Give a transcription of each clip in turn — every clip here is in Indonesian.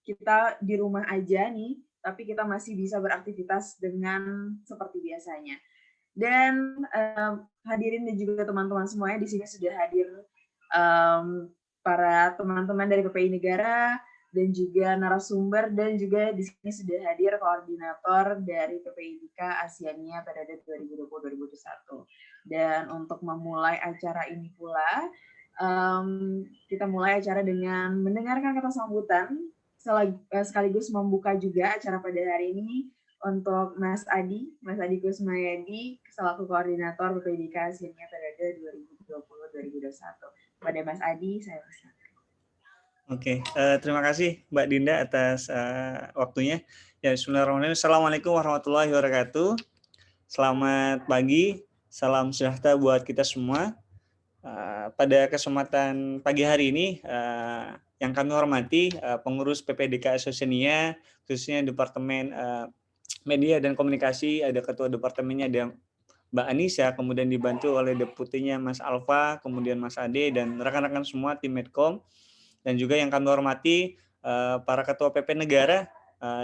kita di rumah aja nih, tapi kita masih bisa beraktivitas dengan seperti biasanya. Dan hadirin dan juga teman-teman semuanya di sini sudah hadir para teman-teman dari PPI Negara dan juga narasumber, dan juga di sini sudah hadir koordinator dari PPI Dika Asiania periode 2020-2021. Dan untuk memulai acara ini pula, kita mulai acara dengan mendengarkan kata sambutan sekaligus membuka juga acara pada hari ini untuk Mas Adi Kusmayadi, selaku koordinator PPDK Asiania periode 2020-2021. Pada Mas Adi, saya persilakan. Oke, terima kasih Mbak Dinda atas waktunya. Ya, bismillahirrahmanirrahim. Assalamualaikum warahmatullahi wabarakatuh. Selamat pagi, salam sejahtera buat kita semua. Pada kesempatan pagi hari ini, yang kami hormati pengurus PPDK Asiania, khususnya Departemen Media dan Komunikasi, ada Ketua Departemennya, ada Mbak Anissa, kemudian dibantu oleh deputinya Mas Alfa, kemudian Mas Ade, dan rekan-rekan semua tim Medcom. Dan juga yang kami hormati para ketua PP negara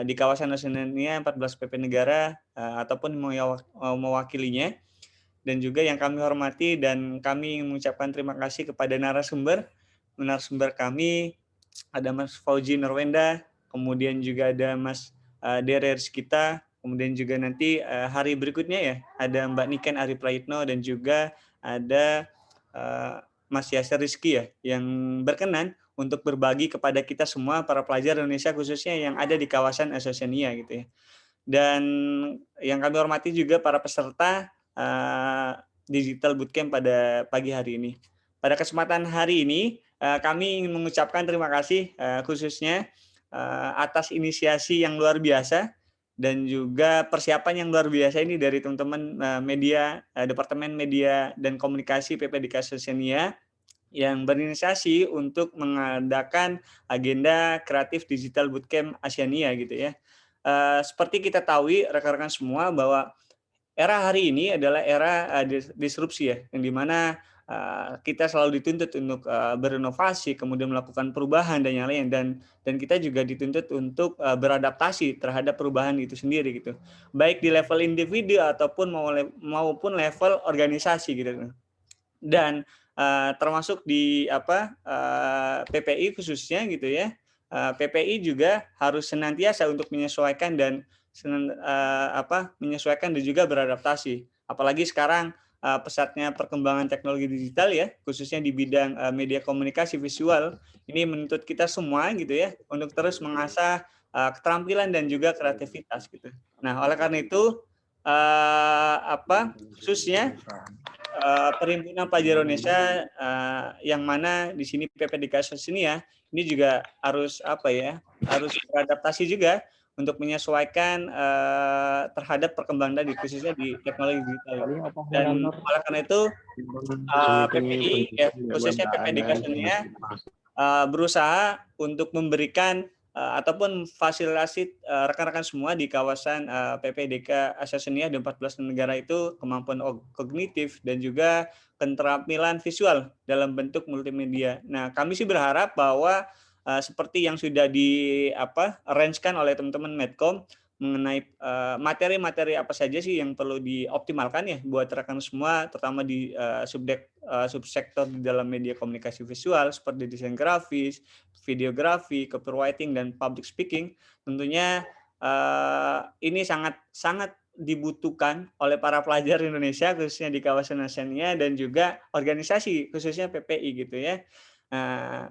di kawasan Asiania, 14 PP negara ataupun mewakilinya. Dan juga yang kami hormati dan kami mengucapkan terima kasih kepada narasumber kami, ada Mas Fauzi Norwenda, kemudian juga ada Mas Dere Rizkita, kemudian juga nanti hari berikutnya ya ada Mbak Niken Ari Prayitno, dan juga ada Mas Yasir Rizky ya, yang berkenan untuk berbagi kepada kita semua para pelajar Indonesia khususnya yang ada di kawasan Asiania gitu ya. Dan yang kami hormati juga para peserta Digital Bootcamp pada pagi hari ini. Pada kesempatan hari ini kami ingin mengucapkan terima kasih khususnya atas inisiasi yang luar biasa dan juga persiapan yang luar biasa ini dari teman-teman media, Departemen Media dan Komunikasi PPDK Asiania yang berinisiasi untuk mengadakan agenda kreatif Digital Bootcamp Asiania gitu ya. Seperti kita tahu rekan-rekan semua bahwa era hari ini adalah era disrupsi ya, yang dimana kita selalu dituntut untuk berinovasi, kemudian melakukan perubahan dan yang lain, dan kita juga dituntut untuk beradaptasi terhadap perubahan itu sendiri gitu, baik di level individu ataupun maupun level organisasi gitu. Dan termasuk di PPI khususnya gitu ya, PPI juga harus senantiasa untuk menyesuaikan dan menyesuaikan dan juga beradaptasi. Apalagi sekarang pesatnya perkembangan teknologi digital ya, khususnya di bidang media komunikasi visual, ini menuntut kita semua gitu ya untuk terus mengasah keterampilan dan juga kreativitas gitu. Nah, oleh karena itu khususnya Perhimpunan Pelajar Indonesia yang mana di sini PPDK Asiania ini juga harus harus beradaptasi juga untuk menyesuaikan terhadap perkembangan tadi khususnya di teknologi digital. Dan oleh karena itu PPI khususnya PPDK Asiania berusaha untuk memberikan ataupun fasilitasi rekan-rekan semua di kawasan PPDK Asiania di 14 negara itu kemampuan kognitif dan juga keterampilan visual dalam bentuk multimedia. Nah, kami sih berharap bahwa seperti yang sudah arrange-kan oleh teman-teman Medcom mengenai materi-materi apa saja sih yang perlu dioptimalkan ya buat rekan semua, terutama di subsektor di dalam media komunikasi visual seperti desain grafis, videografi, copywriting, dan public speaking. Tentunya ini sangat dibutuhkan oleh para pelajar Indonesia khususnya di kawasan Asiania dan juga organisasi khususnya PPI gitu ya.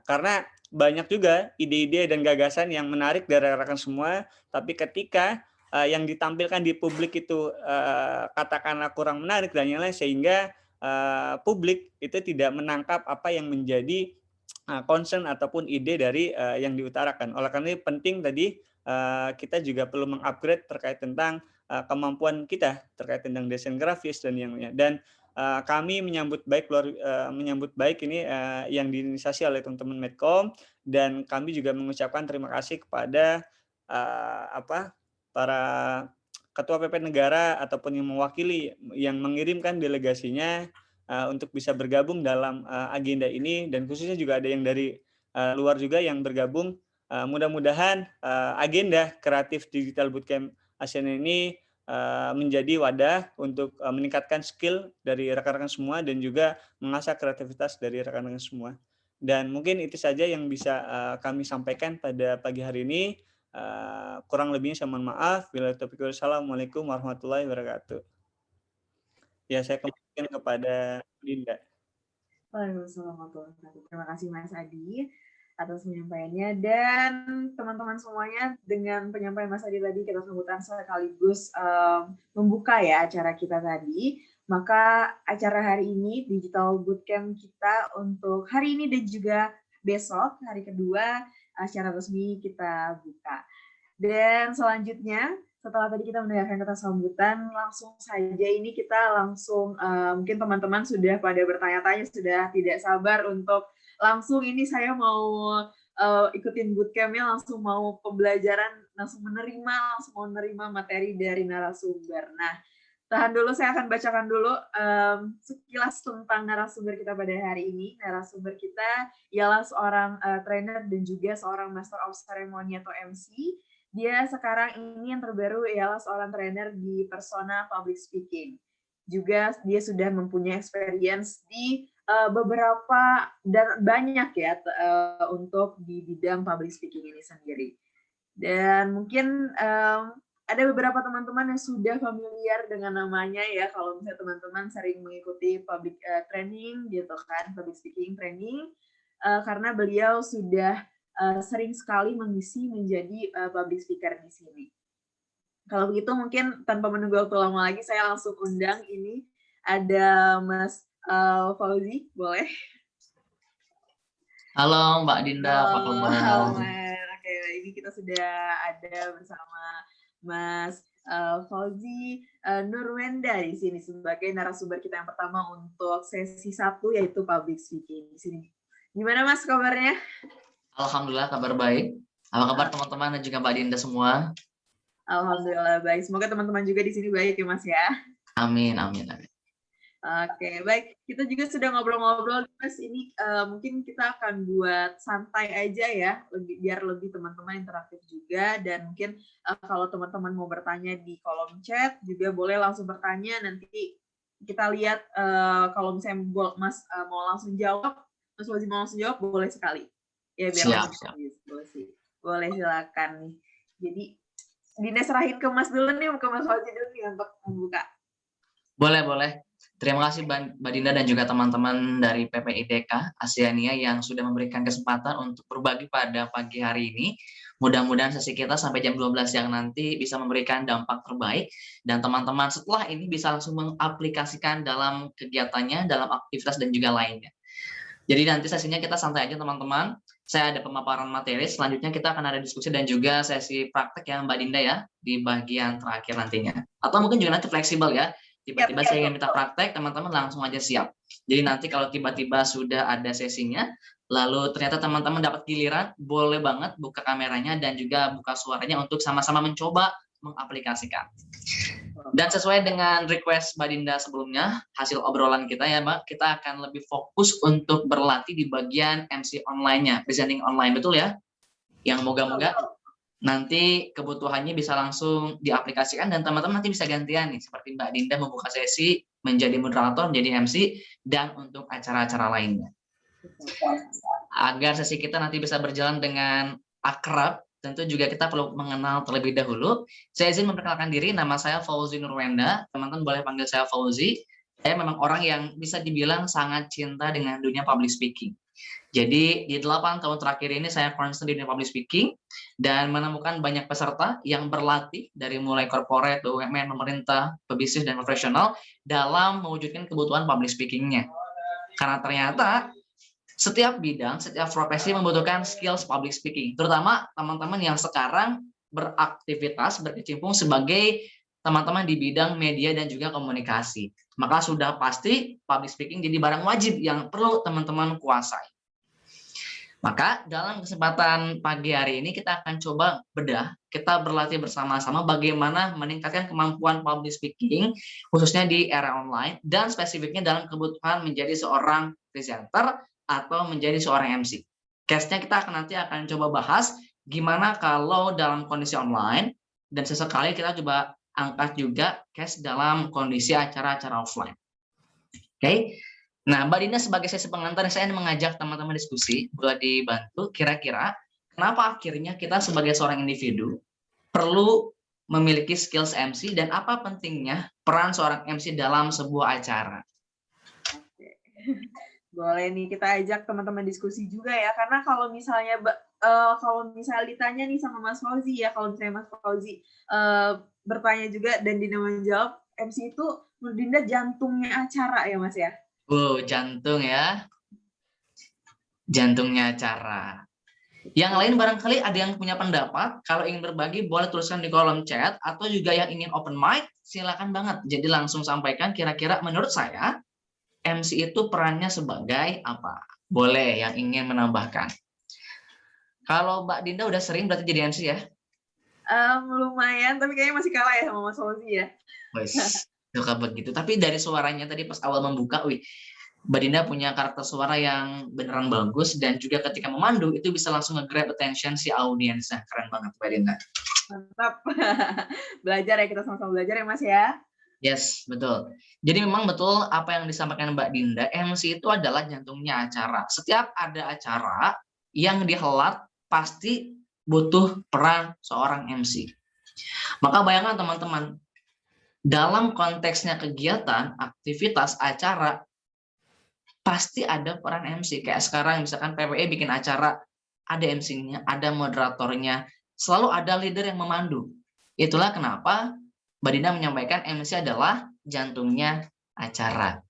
Karena banyak juga ide-ide dan gagasan yang menarik dari rekan semua, tapi ketika yang ditampilkan di publik itu katakanlah kurang menarik dan yang lain, sehingga publik itu tidak menangkap apa yang menjadi concern ataupun ide dari yang diutarakan. Oleh karena itu penting tadi kita juga perlu mengupgrade terkait tentang kemampuan kita terkait tentang desain grafis dan yang lainnya. Dan kami menyambut baik ini yang diinisiasi oleh teman-teman Medcom, dan kami juga mengucapkan terima kasih kepada para ketua PP negara ataupun yang mewakili yang mengirimkan delegasinya untuk bisa bergabung dalam agenda ini, dan khususnya juga ada yang dari luar juga yang bergabung Mudah-mudahan agenda kreatif digital bootcamp ASEAN ini menjadi wadah untuk meningkatkan skill dari rekan-rekan semua dan juga mengasah kreativitas dari rekan-rekan semua. Dan mungkin itu saja yang bisa kami sampaikan pada pagi hari ini. Kurang lebihnya saya mohon maaf. Wassalamualaikum warahmatullahi wabarakatuh. Ya, saya kembalikan kepada Dinda. Waalaikumsalam warahmatullahi wabarakatuh. Terima kasih Mas Adi atas penyampaiannya, dan teman-teman semuanya, dengan penyampaian Mas Adi tadi kita sambutan sekaligus membuka ya acara kita tadi. Maka acara hari ini Digital Bootcamp kita untuk hari ini dan juga besok hari kedua secara resmi kita buka. Dan selanjutnya setelah tadi kita mendengarkan kata sambutan, langsung saja ini kita langsung mungkin teman-teman sudah pada bertanya-tanya, sudah tidak sabar untuk langsung ini saya mau ikutin bootcampnya, langsung mau pembelajaran, langsung menerima materi dari narasumber. Nah, tahan dulu, saya akan bacakan dulu sekilas tentang narasumber kita pada hari ini. Narasumber kita ialah seorang trainer dan juga seorang Master of Ceremony atau MC. Dia sekarang ini yang terbaru ialah seorang trainer di persona public speaking. Juga dia sudah mempunyai experience di beberapa dan banyak ya untuk di bidang public speaking ini sendiri. Dan mungkin ada beberapa teman-teman yang sudah familiar dengan namanya ya, kalau misalnya teman-teman sering mengikuti public training gitu kan, public speaking training, karena beliau sudah sering sekali mengisi menjadi public speaker di sini. Kalau begitu mungkin tanpa menunggu waktu lama lagi, saya langsung undang ini ada Mas Fauzi, boleh? Halo Mbak Dinda, apa kabar? Halo, oke, ini kita sudah ada bersama Mas Fauzi Nurwenda di sini sebagai narasumber kita yang pertama untuk sesi 1 yaitu public speaking di sini. Gimana Mas kabarnya? Alhamdulillah kabar baik. Apa kabar teman-teman dan juga Mbak Dinda semua? Alhamdulillah baik. Semoga teman-teman juga di sini baik ya Mas ya. Amin, amin, amin. Oke, baik. Kita juga sudah ngobrol-ngobrol, Mas. Ini mungkin kita akan buat santai aja ya, biar lebih teman-teman interaktif juga. Dan mungkin kalau teman-teman mau bertanya di kolom chat, juga boleh langsung bertanya. Nanti kita lihat kalau misalnya Mas mau langsung jawab, Mas Fauzi mau langsung jawab, boleh sekali. Ya, biar siap. Boleh sih. Boleh, silakan nih. Jadi, Dinda serahin ke Mas dulu nih, ke Mas Fauzi dulu nih untuk membuka. Boleh. Terima kasih Mbak Dinda dan juga teman-teman dari PPIDK ASEANIA yang sudah memberikan kesempatan untuk berbagi pada pagi hari ini. Mudah-mudahan sesi kita sampai jam 12 siang nanti bisa memberikan dampak terbaik dan teman-teman setelah ini bisa langsung mengaplikasikan dalam kegiatannya, dalam aktivitas dan juga lainnya. Jadi nanti sesinya kita santai aja teman-teman. Saya ada pemaparan materi, selanjutnya kita akan ada diskusi dan juga sesi praktek ya Mbak Dinda ya, di bagian terakhir nantinya. Atau mungkin juga nanti fleksibel ya, tiba-tiba saya ingin minta praktek, teman-teman langsung aja siap. Jadi nanti kalau tiba-tiba sudah ada sesinya, lalu ternyata teman-teman dapat giliran, boleh banget buka kameranya dan juga buka suaranya untuk sama-sama mencoba mengaplikasikan. Dan sesuai dengan request Mbak Dinda sebelumnya, hasil obrolan kita ya Mbak, kita akan lebih fokus untuk berlatih di bagian MC online-nya, presenting online, betul ya? Yang moga-moga nanti kebutuhannya bisa langsung diaplikasikan dan teman-teman nanti bisa gantian nih, seperti Mbak Dinda membuka sesi, menjadi moderator, menjadi MC, dan untuk acara-acara lainnya. Agar sesi kita nanti bisa berjalan dengan akrab, tentu juga kita perlu mengenal terlebih dahulu. Saya izin memperkenalkan diri, nama saya Fauzi Nurwenda, teman-teman boleh panggil saya Fauzi. Saya memang orang yang bisa dibilang sangat cinta dengan dunia public speaking. Jadi di 8 tahun terakhir ini saya konsisten di dunia public speaking dan menemukan banyak peserta yang berlatih dari mulai corporate, BUMN, pemerintah, pebisnis, dan profesional dalam mewujudkan kebutuhan public speaking-nya. Karena ternyata setiap bidang, setiap profesi membutuhkan skills public speaking, terutama teman-teman yang sekarang beraktivitas, berkecimpung sebagai teman-teman di bidang media dan juga komunikasi. Maka sudah pasti public speaking jadi barang wajib yang perlu teman-teman kuasai. Maka dalam kesempatan pagi hari ini kita akan coba bedah, kita berlatih bersama-sama bagaimana meningkatkan kemampuan public speaking, khususnya di era online, dan spesifiknya dalam kebutuhan menjadi seorang presenter atau menjadi seorang MC. Case-nya kita nanti akan coba bahas gimana kalau dalam kondisi online dan sesekali kita coba angkat juga case dalam kondisi acara-acara offline. Oke. Nah, Mbak Dinda sebagai sesi pengantar, saya ingin mengajak teman-teman diskusi, boleh dibantu kira-kira kenapa akhirnya kita sebagai seorang individu perlu memiliki skills MC dan apa pentingnya peran seorang MC dalam sebuah acara. Boleh nih kita ajak teman-teman diskusi juga ya, karena kalau misalnya ditanya nih sama Mas Fauzi ya, kalau misalnya Mas Fauzi bertanya juga dan Dinda menjawab, MC itu menurut Dinda jantungnya acara ya Mas ya? Jantung ya. Jantungnya acara. Yang lain barangkali ada yang punya pendapat, kalau ingin berbagi boleh tuliskan di kolom chat, atau juga yang ingin open mic, silakan banget. Jadi langsung sampaikan kira-kira menurut saya, MC itu perannya sebagai apa? Boleh yang ingin menambahkan. Kalau Mbak Dinda udah sering berarti jadi MC ya? Lumayan, tapi kayaknya masih kalah ya sama Mas Fauzi ya. Suka begitu. Tapi dari suaranya tadi pas awal membuka, Mbak Dinda punya karakter suara yang beneran bagus, dan juga ketika memandu itu bisa langsung nge-grab attention si audiensnya. Keren banget Mbak Dinda. Mantap. Belajar ya, kita sama-sama belajar ya Mas ya. Yes, betul. Jadi memang betul apa yang disampaikan Mbak Dinda, MC itu adalah jantungnya acara. Setiap ada acara yang dihelat pasti butuh peran seorang MC. Maka bayangkan teman-teman, dalam konteksnya kegiatan, aktivitas, acara, pasti ada peran MC. Kayak sekarang misalkan PPI bikin acara, ada MC-nya, ada moderatornya, selalu ada leader yang memandu. Itulah kenapa Mbak Dinda menyampaikan MC adalah jantungnya acara.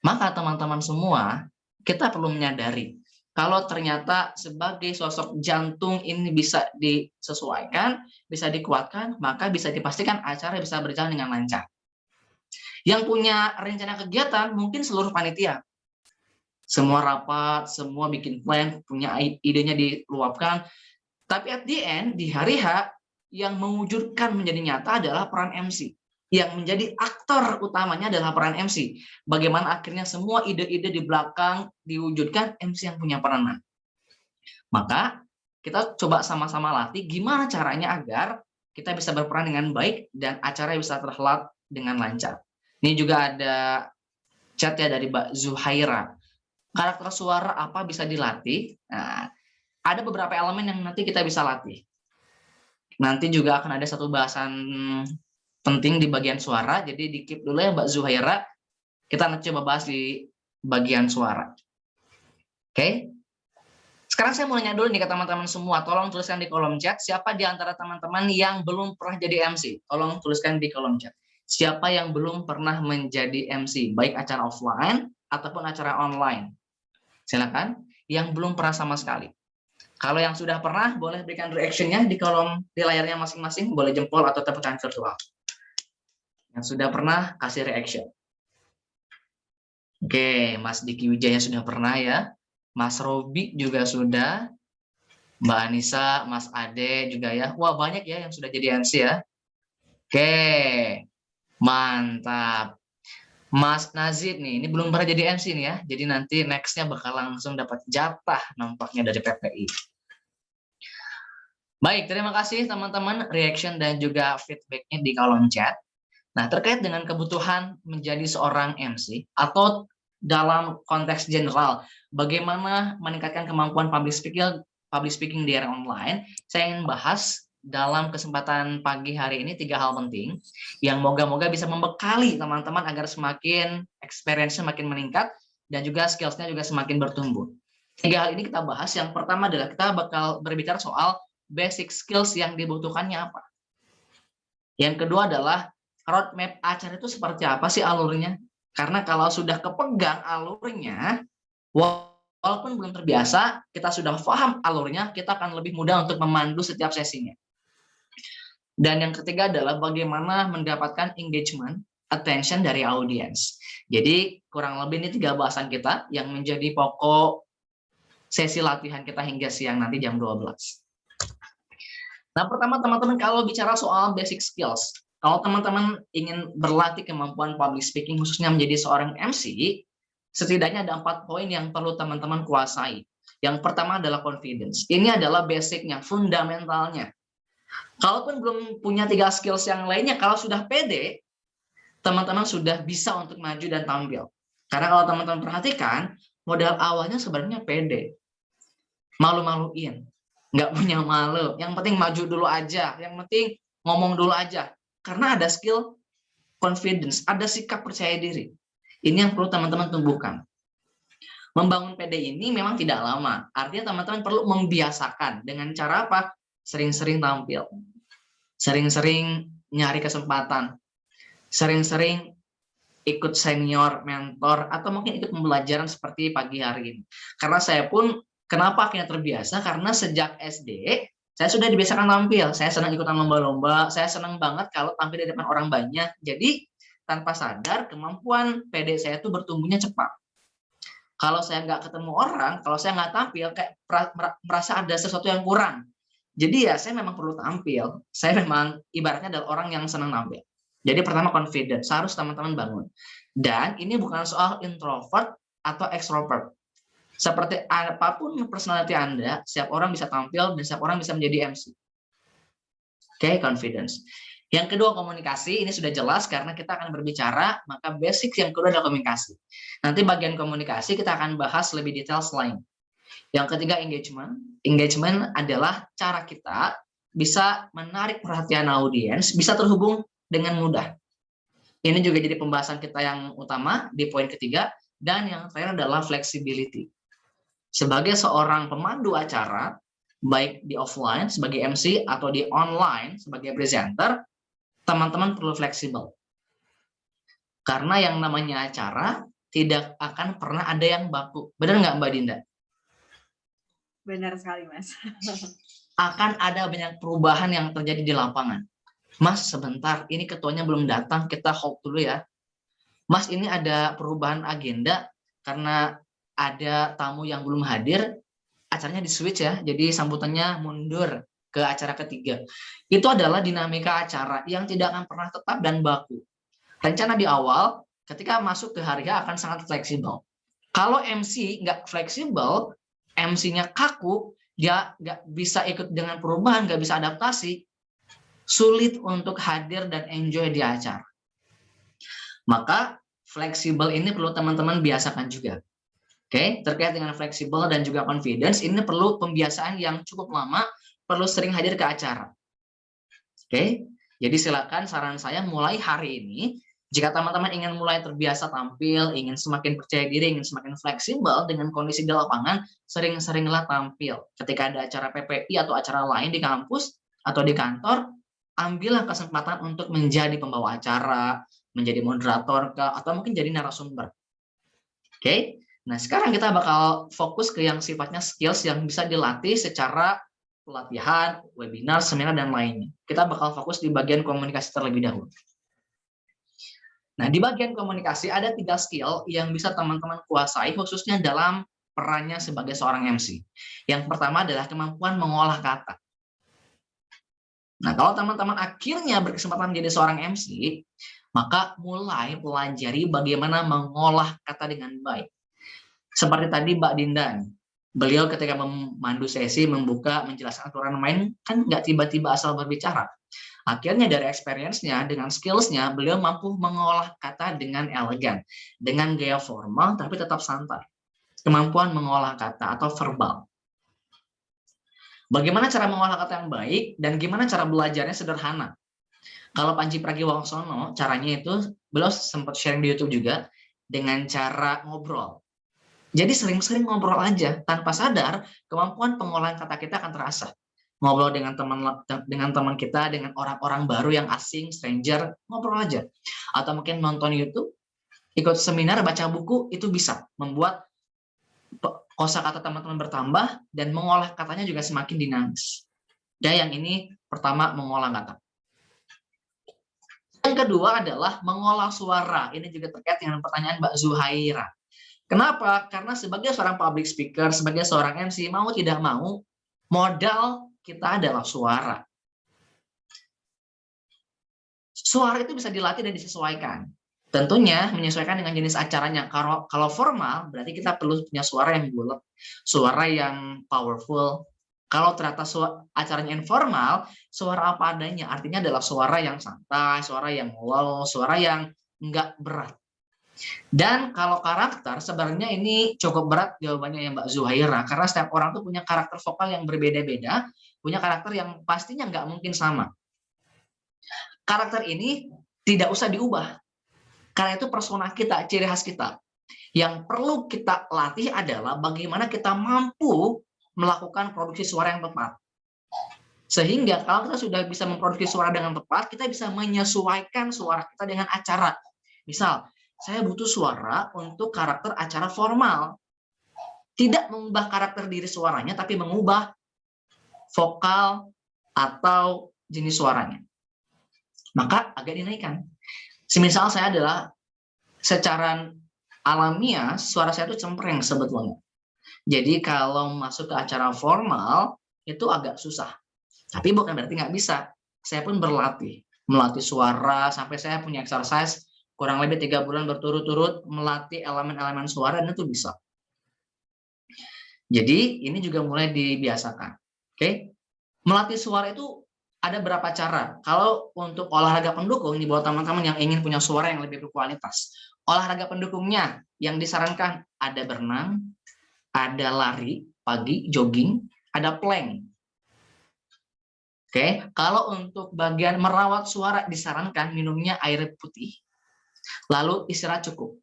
Maka teman-teman semua, kita perlu menyadari, kalau ternyata sebagai sosok jantung ini bisa disesuaikan, bisa dikuatkan, maka bisa dipastikan acara bisa berjalan dengan lancar. Yang punya rencana kegiatan mungkin seluruh panitia. Semua rapat, semua bikin plan, punya idenya diluapkan. Tapi at the end, di hari H, yang mewujudkan menjadi nyata adalah peran MC. Yang menjadi aktor utamanya adalah peran MC. Bagaimana akhirnya semua ide-ide di belakang diwujudkan, MC yang punya peranan. Maka kita coba sama-sama latih gimana caranya agar kita bisa berperan dengan baik dan acara bisa terhelat dengan lancar. Ini juga ada chat ya dari Mbak Zuhaira. Karakter suara apa bisa dilatih? Nah, ada beberapa elemen yang nanti kita bisa latih. Nanti juga akan ada satu bahasan penting di bagian suara, jadi di-keep dulu ya Mbak Zuhaira. Kita nanti coba bahas di bagian suara. Oke? Sekarang saya mau nanya dulu nih ke teman-teman semua, tolong tuliskan di kolom chat, siapa di antara teman-teman yang belum pernah jadi MC? Tolong tuliskan di kolom chat. Siapa yang belum pernah menjadi MC, baik acara offline ataupun acara online? Silakan, yang belum pernah sama sekali. Kalau yang sudah pernah, boleh berikan reaction-nya di kolom di layarnya masing-masing, boleh jempol atau tepuk tangan virtual. Yang sudah pernah, kasih reaction. Oke, Mas Diki Wijaya sudah pernah ya. Mas Robi juga sudah. Mbak Anissa, Mas Ade juga ya. Wah, banyak ya yang sudah jadi MC ya. Oke, mantap. Mas Nazib nih, ini belum pernah jadi MC nih ya. Jadi nanti next-nya bakal langsung dapat jatah nampaknya dari PPI. Baik, terima kasih teman-teman reaction dan juga feedback-nya di kolom chat. Nah, terkait dengan kebutuhan menjadi seorang MC atau dalam konteks general, bagaimana meningkatkan kemampuan public speaking di era online, saya ingin bahas dalam kesempatan pagi hari ini 3 hal penting yang moga-moga bisa membekali teman-teman agar semakin experience-nya makin meningkat dan juga skills-nya juga semakin bertumbuh. 3 hal ini kita bahas. Yang pertama adalah kita bakal berbicara soal basic skills yang dibutuhkannya apa. Yang kedua adalah roadmap acara itu seperti apa sih alurnya? Karena kalau sudah kepegang alurnya, walaupun belum terbiasa, kita sudah paham alurnya, kita akan lebih mudah untuk memandu setiap sesinya. Dan yang ketiga adalah bagaimana mendapatkan engagement, attention dari audiens. Jadi kurang lebih ini 3 bahasan kita yang menjadi pokok sesi latihan kita hingga siang nanti jam 12. Nah, pertama teman-teman kalau bicara soal basic skills, kalau teman-teman ingin berlatih kemampuan public speaking khususnya menjadi seorang MC, setidaknya ada 4 poin yang perlu teman-teman kuasai. Yang pertama adalah confidence. Ini adalah basicnya, fundamentalnya. Kalaupun belum punya 3 skills yang lainnya, kalau sudah pede, teman-teman sudah bisa untuk maju dan tampil. Karena kalau teman-teman perhatikan, modal awalnya sebenarnya pede. Malu-maluin. Nggak punya malu. Yang penting maju dulu aja. Yang penting ngomong dulu aja. Karena ada skill confidence, ada sikap percaya diri. Ini yang perlu teman-teman tumbuhkan. Membangun PD ini memang tidak lama. Artinya teman-teman perlu membiasakan. Dengan cara apa? Sering-sering tampil. Sering-sering nyari kesempatan. Sering-sering ikut senior, mentor, atau mungkin ikut pembelajaran seperti pagi hari ini. Karena saya pun, kenapa akhirnya terbiasa? Karena sejak SD, saya sudah dibiasakan tampil. Saya senang ikutan lomba-lomba. Saya senang banget kalau tampil di depan orang banyak. Jadi, tanpa sadar, kemampuan PD saya itu bertumbuhnya cepat. Kalau saya nggak ketemu orang, kalau saya nggak tampil, kayak merasa ada sesuatu yang kurang. Jadi ya, saya memang perlu tampil. Saya memang ibaratnya adalah orang yang senang tampil. Jadi pertama confidence, harus teman-teman bangun. Dan ini bukan soal introvert atau extrovert. Seperti apapun personality Anda, setiap orang bisa tampil dan setiap orang bisa menjadi MC. Oke, confidence. Yang kedua komunikasi, ini sudah jelas karena kita akan berbicara, maka basic yang kedua adalah komunikasi. Nanti bagian komunikasi kita akan bahas lebih detail selain. Yang ketiga engagement. Engagement adalah cara kita bisa menarik perhatian audiens, bisa terhubung dengan mudah. Ini juga jadi pembahasan kita yang utama di poin ketiga. Dan yang terakhir adalah flexibility. Sebagai seorang pemandu acara, baik di offline sebagai MC atau di online sebagai presenter, teman-teman perlu fleksibel. Karena yang namanya acara tidak akan pernah ada yang baku. Benar nggak Mbak Dinda? Benar sekali, Mas. Akan ada banyak perubahan yang terjadi di lapangan. Mas, sebentar, ini ketuanya belum datang, kita hold dulu ya. Mas, ini ada perubahan agenda karena ada tamu yang belum hadir, acaranya di switch ya, jadi sambutannya mundur ke acara ketiga. Itu adalah dinamika acara yang tidak akan pernah tetap dan baku. Rencana di awal, ketika masuk ke hari H akan sangat fleksibel. Kalau MC nggak fleksibel, MC-nya kaku, dia nggak bisa ikut dengan perubahan, nggak bisa adaptasi, sulit untuk hadir dan enjoy di acara. Maka fleksibel ini perlu teman-teman biasakan juga. Oke, terkait dengan fleksibel dan juga confidence, ini perlu pembiasaan yang cukup lama, perlu sering hadir ke acara. Oke, jadi silakan saran saya mulai hari ini, jika teman-teman ingin mulai terbiasa tampil, ingin semakin percaya diri, ingin semakin fleksibel dengan kondisi di lapangan, sering-seringlah tampil. Ketika ada acara PPI atau acara lain di kampus atau di kantor, ambillah kesempatan untuk menjadi pembawa acara, menjadi moderator, atau mungkin jadi narasumber. Oke, nah sekarang kita bakal fokus ke yang sifatnya skills yang bisa dilatih secara pelatihan, webinar, seminar, dan lainnya. Kita bakal fokus di bagian komunikasi terlebih dahulu. Nah, di bagian komunikasi ada 3 skill yang bisa teman-teman kuasai, khususnya dalam perannya sebagai seorang MC. Yang pertama adalah kemampuan mengolah kata. Nah, kalau teman-teman akhirnya berkesempatan menjadi seorang MC, maka mulai pelajari bagaimana mengolah kata dengan baik. Seperti tadi Mbak Dinda, beliau ketika memandu sesi, membuka, menjelaskan aturan main, kan nggak tiba-tiba asal berbicara. Akhirnya dari experience-nya, dengan skills-nya, beliau mampu mengolah kata dengan elegan, dengan gaya formal, tapi tetap santai. Kemampuan mengolah kata atau verbal. Bagaimana cara mengolah kata yang baik, dan gimana cara belajarnya sederhana. Kalau Panji Pragiwaksono, caranya itu, beliau sempat sharing di YouTube juga, dengan cara ngobrol. Jadi sering-sering ngobrol aja, tanpa sadar, kemampuan pengolahan kata kita akan terasa. Ngobrol dengan teman kita, dengan orang-orang baru yang asing, stranger, ngobrol aja. Atau mungkin nonton YouTube, ikut seminar, baca buku, itu bisa membuat kosakata teman-teman bertambah, dan mengolah katanya juga semakin dinamis. Ya, yang ini pertama mengolah kata. Yang kedua adalah mengolah suara. Ini juga terkait dengan pertanyaan Mbak Zuhaira. Kenapa? Karena sebagai seorang public speaker, sebagai seorang MC, mau tidak mau, modal kita adalah suara. Suara itu bisa dilatih dan disesuaikan. Tentunya menyesuaikan dengan jenis acaranya. Kalau formal, berarti kita perlu punya suara yang bulat, suara yang powerful. Kalau ternyata acaranya informal, suara apa adanya. Artinya adalah suara yang santai, suara yang low, suara yang enggak berat. Dan kalau karakter, sebenarnya ini cukup berat jawabannya ya Mbak Zuhaira, karena setiap orang tuh punya karakter vokal yang berbeda-beda, punya karakter yang pastinya nggak mungkin sama. Karakter ini tidak usah diubah, karena itu persona kita, ciri khas kita. Yang perlu kita latih adalah bagaimana kita mampu melakukan produksi suara yang tepat. Sehingga kalau kita sudah bisa memproduksi suara dengan tepat, kita bisa menyesuaikan suara kita dengan acara. Misal, saya butuh suara untuk karakter acara formal. Tidak mengubah karakter diri suaranya, tapi mengubah vokal atau jenis suaranya. Maka agak dinaikkan. Semisal saya adalah secara alamiah, suara saya itu cempreng sebetulnya. Jadi kalau masuk ke acara formal, itu agak susah. Tapi bukan berarti nggak bisa. Saya pun berlatih. Melatih suara, sampai saya punya exercise, kurang lebih 3 bulan berturut-turut, melatih elemen-elemen suara, dan itu bisa. Jadi ini juga mulai dibiasakan. Oke? Melatih suara itu ada berapa cara. Kalau untuk olahraga pendukung, ini buat teman-teman yang ingin punya suara yang lebih berkualitas. Olahraga pendukungnya yang disarankan ada berenang, ada lari pagi, jogging, ada plank. Oke, kalau untuk bagian merawat suara disarankan minumnya air putih, lalu istirahat cukup.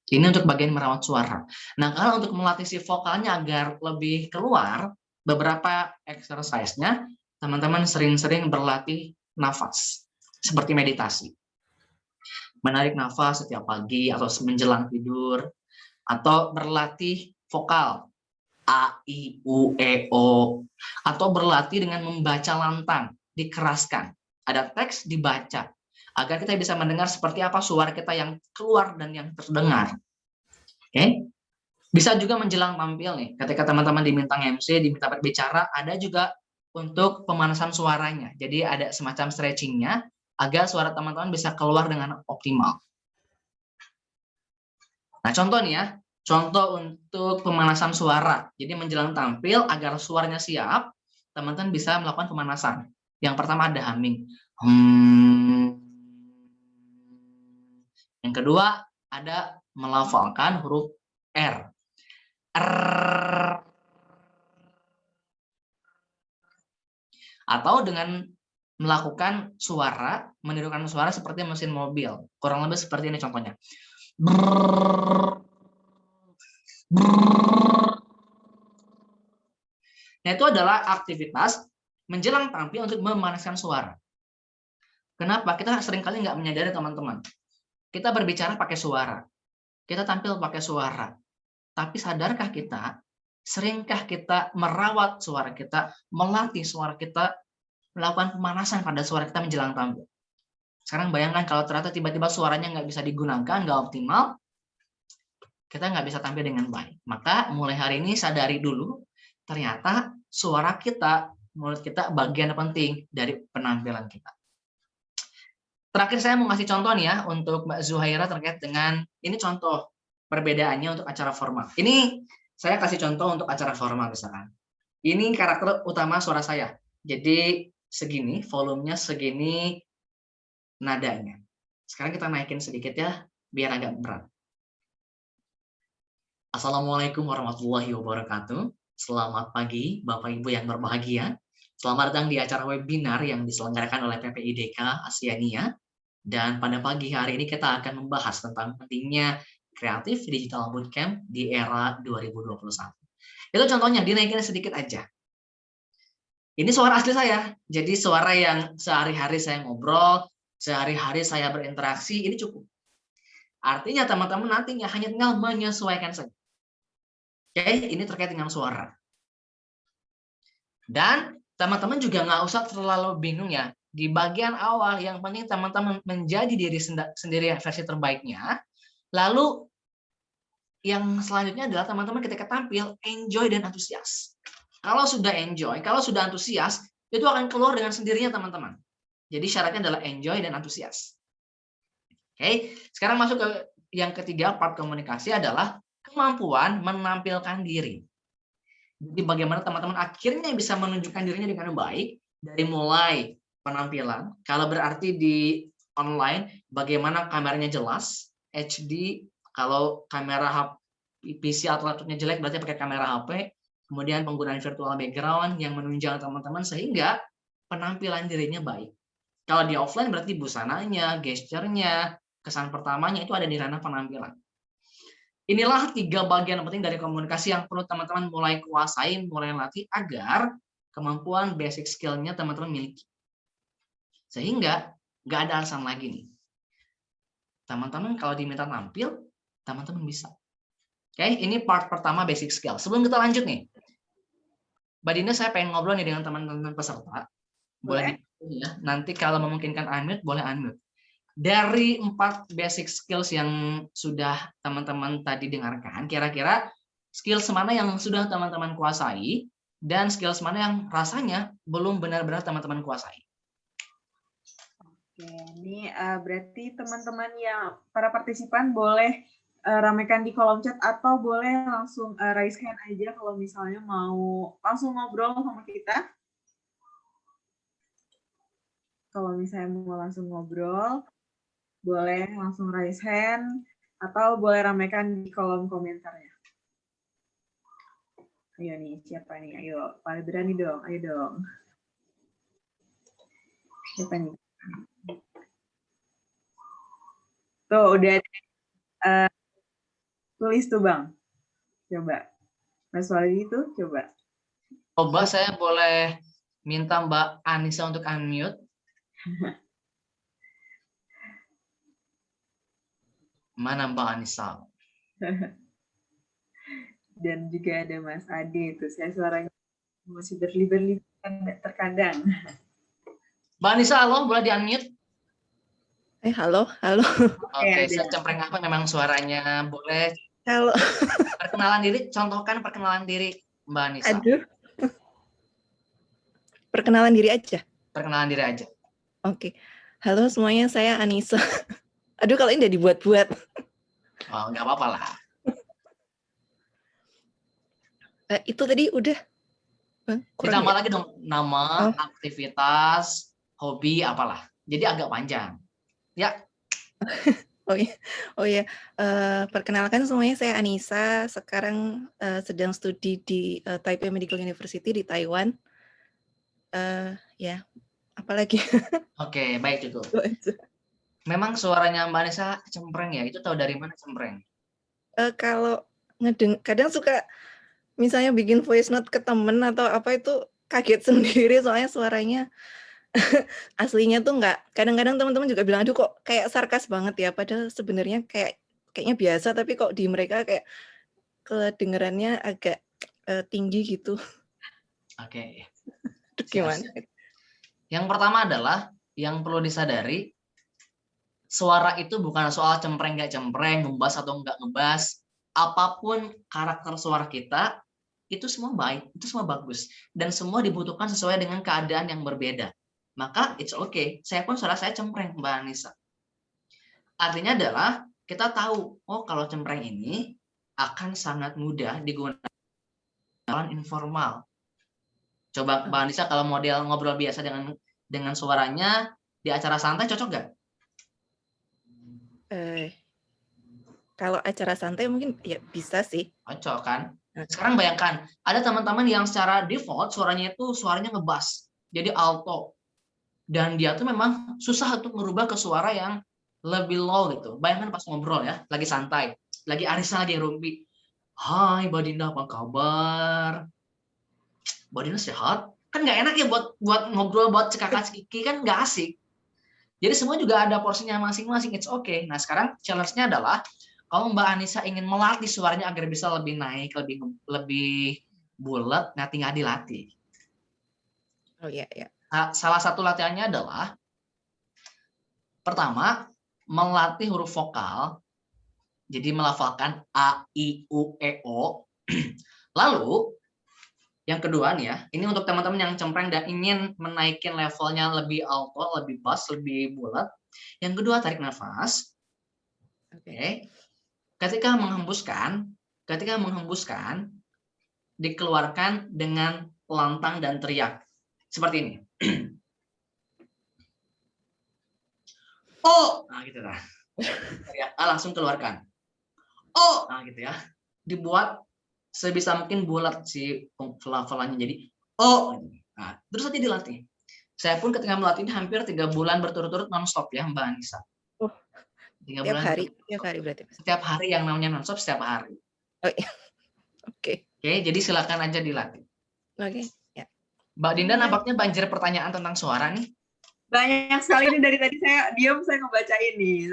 Ini untuk bagian merawat suara. Nah, kalau untuk melatih si vokalnya agar lebih keluar, beberapa exercise-nya, teman-teman sering-sering berlatih nafas, seperti meditasi. Menarik nafas setiap pagi atau menjelang tidur, atau berlatih vokal, A, I, U, E, O, atau berlatih dengan membaca lantang, dikeraskan. Ada teks dibaca, agar kita bisa mendengar seperti apa suara kita yang keluar dan yang terdengar. Oke? Bisa juga menjelang tampil nih, ketika teman-teman diminta MC, diminta berbicara, ada juga untuk pemanasan suaranya. Jadi ada semacam stretchingnya, agar suara teman-teman bisa keluar dengan optimal. Nah, contoh nih ya, contoh untuk pemanasan suara. Jadi menjelang tampil, agar suaranya siap, teman-teman bisa melakukan pemanasan. Yang pertama ada humming. Yang kedua ada melafalkan huruf R. Atau dengan melakukan suara, menirukan suara seperti mesin mobil. Kurang lebih seperti ini contohnya. Nah, itu adalah aktivitas menjelang tampil untuk memanaskan suara. Kenapa? Kita seringkali nggak menyadari teman-teman. Kita berbicara pakai suara. Kita tampil pakai suara. Tapi sadarkah kita, seringkah kita merawat suara kita, melatih suara kita, melakukan pemanasan pada suara kita menjelang tampil? Sekarang bayangkan kalau ternyata tiba-tiba suaranya nggak bisa digunakan, nggak optimal, kita nggak bisa tampil dengan baik. Maka mulai hari ini sadari dulu, ternyata suara kita, mulut kita bagian penting dari penampilan kita. Terakhir saya mau kasih contoh nih ya, untuk Mbak Zuhaira terkait dengan, ini contoh perbedaannya untuk acara formal. Ini saya kasih contoh untuk acara formal misalkan. Ini karakter utama suara saya. Jadi segini, volumenya segini, nadanya. Sekarang kita naikin sedikit ya, biar agak berat. Assalamualaikum warahmatullahi wabarakatuh. Selamat pagi Bapak Ibu yang berbahagia. Selamat datang di acara webinar yang diselenggarakan oleh PPIDK Asiania. Dan pada pagi hari ini kita akan membahas tentang pentingnya kreatif digital bootcamp di era 2021. Itu contohnya, dinaikin sedikit aja. Ini suara asli saya. Jadi suara yang sehari-hari saya ngobrol, sehari-hari saya berinteraksi, ini cukup. Artinya teman-teman nantinya hanya tinggal menyesuaikan saja. Oke, ini terkait dengan suara. Dan teman-teman juga nggak usah terlalu bingung ya. Di bagian awal yang penting teman-teman menjadi diri sendiri versi terbaiknya. Lalu yang selanjutnya adalah teman-teman ketika tampil enjoy dan antusias. Kalau sudah enjoy, kalau sudah antusias, itu akan keluar dengan sendirinya teman-teman. Jadi syaratnya adalah enjoy dan antusias. Oke, sekarang masuk ke yang ketiga, part komunikasi adalah kemampuan menampilkan diri. Jadi bagaimana teman-teman akhirnya bisa menunjukkan dirinya dengan baik dari mulai penampilan. Kalau berarti di online, bagaimana kameranya jelas, HD. Kalau kamera PC atau laptopnya jelek, berarti pakai kamera HP. Kemudian penggunaan virtual background yang menunjang teman-teman sehingga penampilan dirinya baik. Kalau di offline berarti busananya, gesturnya, kesan pertamanya itu ada di ranah penampilan. Inilah 3 bagian penting dari komunikasi yang perlu teman-teman mulai kuasai, mulai latih agar kemampuan basic skill-nya teman-teman miliki. Sehingga nggak ada alasan lagi nih. Teman-teman kalau diminta tampil, teman-teman bisa. Oke, ini part pertama basic skill. Sebelum kita lanjut nih, Mbak Dinda, saya pengen ngobrol nih dengan teman-teman peserta. Boleh ya. Nanti kalau memungkinkan unmute, boleh unmute. Dari 4 basic skills yang sudah teman-teman tadi dengarkan, kira-kira skills mana yang sudah teman-teman kuasai dan skills mana yang rasanya belum benar-benar teman-teman kuasai? Oke, ini berarti teman-teman yang para partisipan boleh ramekan di kolom chat atau boleh langsung raise hand aja kalau misalnya mau langsung ngobrol sama kita. Kalau misalnya mau langsung ngobrol, boleh langsung raise hand atau boleh ramekan di kolom komentarnya. Ayo nih, siapa nih? Ayo, paling berani dong, ayo dong. Siapa nih? Tuh, udah tulis tuh, Bang. Coba. Mas Wali itu, coba. Coba saya boleh minta Mbak Anissa untuk unmute. Mana Mbak Anissa? Dan juga ada Mas Ade itu. Saya suaranya masih berlibat-libat terkadang. Mbak Anissa, halo, boleh di-unmute? Halo, halo. Oke, saya cempreng apa memang suaranya boleh. Halo. Perkenalan diri, contohkan perkenalan diri Mbak Anissa. Aduh. Perkenalan diri aja. Perkenalan diri aja. Oke. Halo semuanya, saya Anissa. Aduh, kalau ini udah dibuat-buat. Oh, nggak apa-apa lah. Itu tadi udah. Bang, ditambah lagi dong nama, aktivitas, hobi, apalah. Jadi agak panjang. Ya. Oh iya. Perkenalkan semuanya, saya Anissa. Sekarang sedang studi di Taipei Medical University di Taiwan. Ya, apalagi. Oke, baik cukup. Memang suaranya Mbak Anissa cempreng ya? Itu tahu dari mana cempreng? Kalau kadang suka misalnya bikin voice note ke temen atau apa itu kaget sendiri soalnya suaranya aslinya tuh enggak. Kadang-kadang teman-teman juga bilang, aduh kok kayak sarkas banget ya. Padahal sebenarnya kayaknya biasa, tapi kok di mereka kayak kedengarannya agak tinggi gitu. Oke. Gimana? Yang pertama adalah yang perlu disadari, suara itu bukan soal cempreng nggak cempreng, ngebas atau nggak ngebas. Apapun karakter suara kita, itu semua baik, itu semua bagus. Dan semua dibutuhkan sesuai dengan keadaan yang berbeda. Maka it's okay. Saya pun suara saya cempreng, Mbak Anissa. Artinya adalah kita tahu, oh kalau cempreng ini akan sangat mudah digunakan informal. Coba Mbak Anissa kalau model ngobrol biasa dengan suaranya di acara santai cocok nggak? Kalau acara santai mungkin ya bisa sih. Cocok kan? Sekarang bayangkan, ada teman-teman yang secara default suaranya ngebas, jadi alto. Dan dia tuh memang susah untuk merubah ke suara yang lebih low gitu. Bayangkan pas ngobrol ya, lagi santai, lagi arisan, lagi rumpi. Hai Mbak Dinda, apa kabar? Mbak Dinda sehat? Kan nggak enak ya buat ngobrol, buat cekakak-cekiki, kan nggak asik. Jadi semua juga ada porsinya masing-masing, it's okay. Nah sekarang challenge-nya adalah, kalau Mbak Anissa ingin melatih suaranya agar bisa lebih naik, lebih bulat, nah tinggal dilatih. Oh iya, iya. Nah, salah satu latihannya adalah, pertama, melatih huruf vokal, jadi melafalkan A, I, U, E, O. Lalu, yang kedua nih ya, ini untuk teman-teman yang cempreng dan ingin menaikin levelnya lebih alto, lebih bass, lebih bulat. Yang kedua, tarik nafas. Oke. Ketika menghembuskan, dikeluarkan dengan lantang dan teriak. Seperti ini. Oh, nah gitu lah. Teriak, langsung keluarkan. Oh, nah gitu ya. Dibuat sebisa mungkin bulat si pelafalannya, jadi oh. Nah, terus nanti dilatih. Saya pun ketika melatih ini hampir 3 bulan berturut-turut non-stop ya Mbak Anissa. Oh, 3 tiap bulan hari berarti. setiap hari, yang namanya non-stop setiap hari. Oh, iya. Oke. Oke, jadi silakan aja dilatih. Oke. Ya. Mbak Dinda nampaknya banjir pertanyaan tentang suara nih. Banyak sekali nih, dari tadi saya diam, saya ngebacain nih.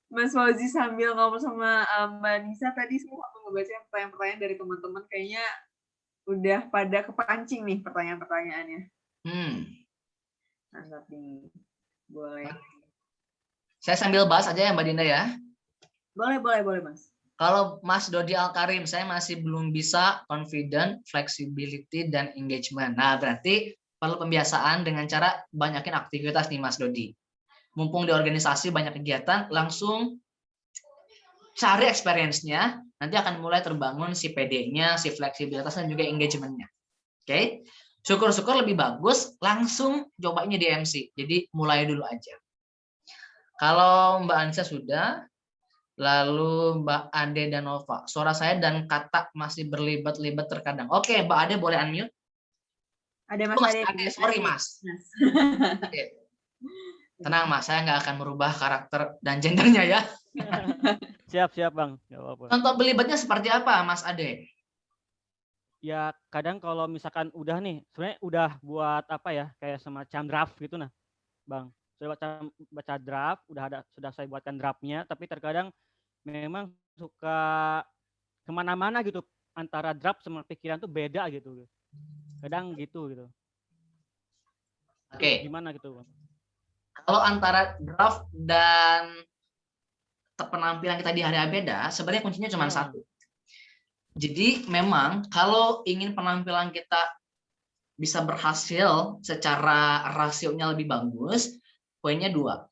Mas Fauzi sambil ngomong sama Mbak Nisa tadi, semua aku ngebaca pertanyaan-pertanyaan dari teman-teman, kayaknya udah pada kepancing nih pertanyaan-pertanyaannya. Mantap nih. Boleh. Saya sambil bahas aja ya Mbak Dinda ya. Boleh Mas. Kalau Mas Dodi Alkarim, saya masih belum bisa confident, flexibility, dan engagement. Nah, berarti perlu pembiasaan dengan cara banyakin aktivitas nih Mas Dodi. Mumpung di organisasi banyak kegiatan, langsung cari experience-nya, nanti akan mulai terbangun si PD-nya, si fleksibilitas, dan juga engagement-nya. Oke? Syukur-syukur lebih bagus, langsung cobainnya di MC. Jadi mulai dulu aja. Kalau Mbak Anissa sudah, lalu Mbak Ade dan Nova. Suara saya dan kata masih berlibat-libat terkadang. Oke, Mbak Ade boleh unmute. Ada Mas Ade. Sorry Mas. Oke. Tenang Mas, saya nggak akan merubah karakter dan gendernya ya. Siap Bang. Nggak apa-apa. Contoh berlibatnya seperti apa Mas Ade? Ya kadang kalau misalkan udah nih, sebenarnya udah buat apa ya, kayak semacam draft gitu nah Bang. Sudah baca draft, sudah saya buatkan draftnya, tapi terkadang memang suka kemana-mana gitu, antara draft sama pikiran tuh beda gitu. Kadang gitu. Oke. Gimana gitu Bang? Kalau antara draft dan penampilan kita di hari beda, sebenarnya kuncinya cuma satu. Jadi memang kalau ingin penampilan kita bisa berhasil secara rasionya lebih bagus, poinnya 2.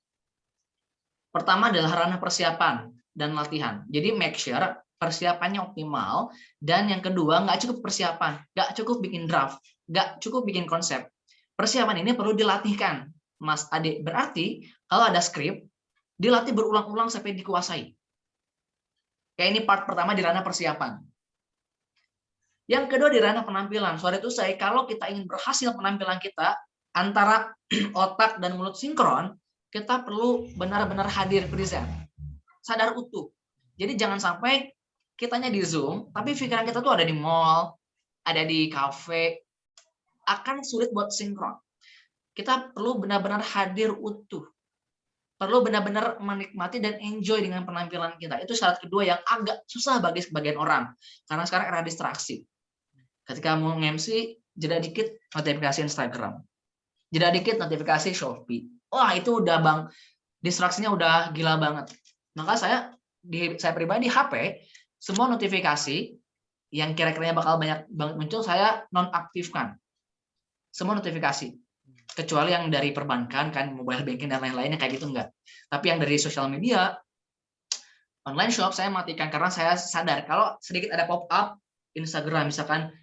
Pertama adalah ranah persiapan dan latihan. Jadi make sure persiapannya optimal. Dan yang kedua, nggak cukup persiapan, nggak cukup bikin draft, nggak cukup bikin konsep. Persiapan ini perlu dilatihkan, Mas Ade. Berarti kalau ada skrip, dilatih berulang-ulang sampai dikuasai. Kayak ini part pertama di ranah persiapan. Yang kedua di ranah penampilan. Sorry to say, kalau kita ingin berhasil penampilan kita antara otak dan mulut sinkron, kita perlu benar-benar hadir present, sadar utuh. Jadi jangan sampai kitanya di Zoom, tapi pikiran kita tuh ada di mall, ada di kafe, akan sulit buat sinkron. Kita perlu benar-benar hadir utuh, perlu benar-benar menikmati dan enjoy dengan penampilan kita. Itu syarat kedua yang agak susah bagi sebagian orang, karena sekarang era distraksi. Ketika mau nge-MC, jeda dikit notifikasi Instagram, jeda dikit notifikasi Shopee. Wah itu udah Bang, distraksinya udah gila banget. Maka saya pribadi HP, semua notifikasi yang kira-kiranya bakal banyak banget muncul, saya nonaktifkan semua notifikasi. Kecuali yang dari perbankan, kan mobile banking dan lain-lainnya kayak gitu enggak. Tapi yang dari sosial media, online shop, saya matikan karena saya sadar kalau sedikit ada pop-up Instagram, misalkan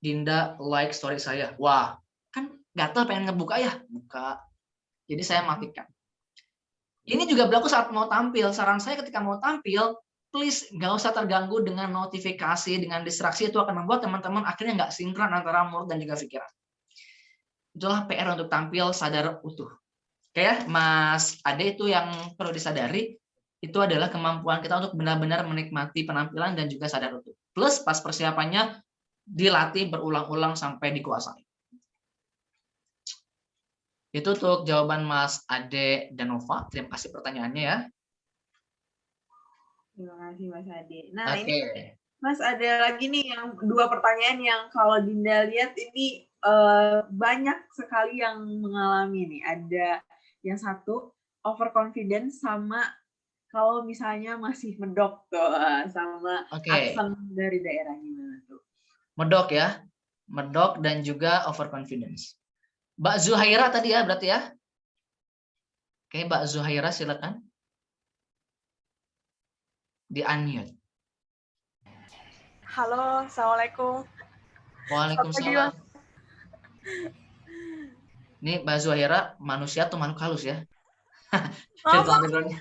Dinda like story saya, wah kan gatel pengen ngebuka ya, buka. Jadi saya matikan. Ini juga berlaku saat mau tampil. Saran saya ketika mau tampil, please nggak usah terganggu dengan notifikasi, dengan distraksi. Itu akan membuat teman-teman akhirnya nggak sinkron antara mulut dan juga pikiran. Itulah PR untuk tampil sadar utuh. Oke, Mas Ade, itu yang perlu disadari, itu adalah kemampuan kita untuk benar-benar menikmati penampilan dan juga sadar utuh. Plus pas persiapannya dilatih berulang-ulang sampai dikuasai. Itu untuk jawaban Mas Ade dan Nova. Terima kasih pertanyaannya ya. Terima kasih Mas Ade. Nah, Oke. ini Mas ada lagi nih yang 2 pertanyaan yang kalau Dinda lihat ini banyak sekali yang mengalami nih. Ada yang satu overconfidence, sama kalau misalnya masih medok tuh sama aksen dari daerah gimana tuh? Medok ya, medok dan juga overconfidence. Mbak Zuhaira tadi ya berarti ya. Oke, Mbak Zuhaira silakan. Di-unmute. Halo, Assalamualaikum. Waalaikumsalam. Ini Mbak Zuhaira manusia atau makhluk halus ya? Maaf, Virtual background-nya.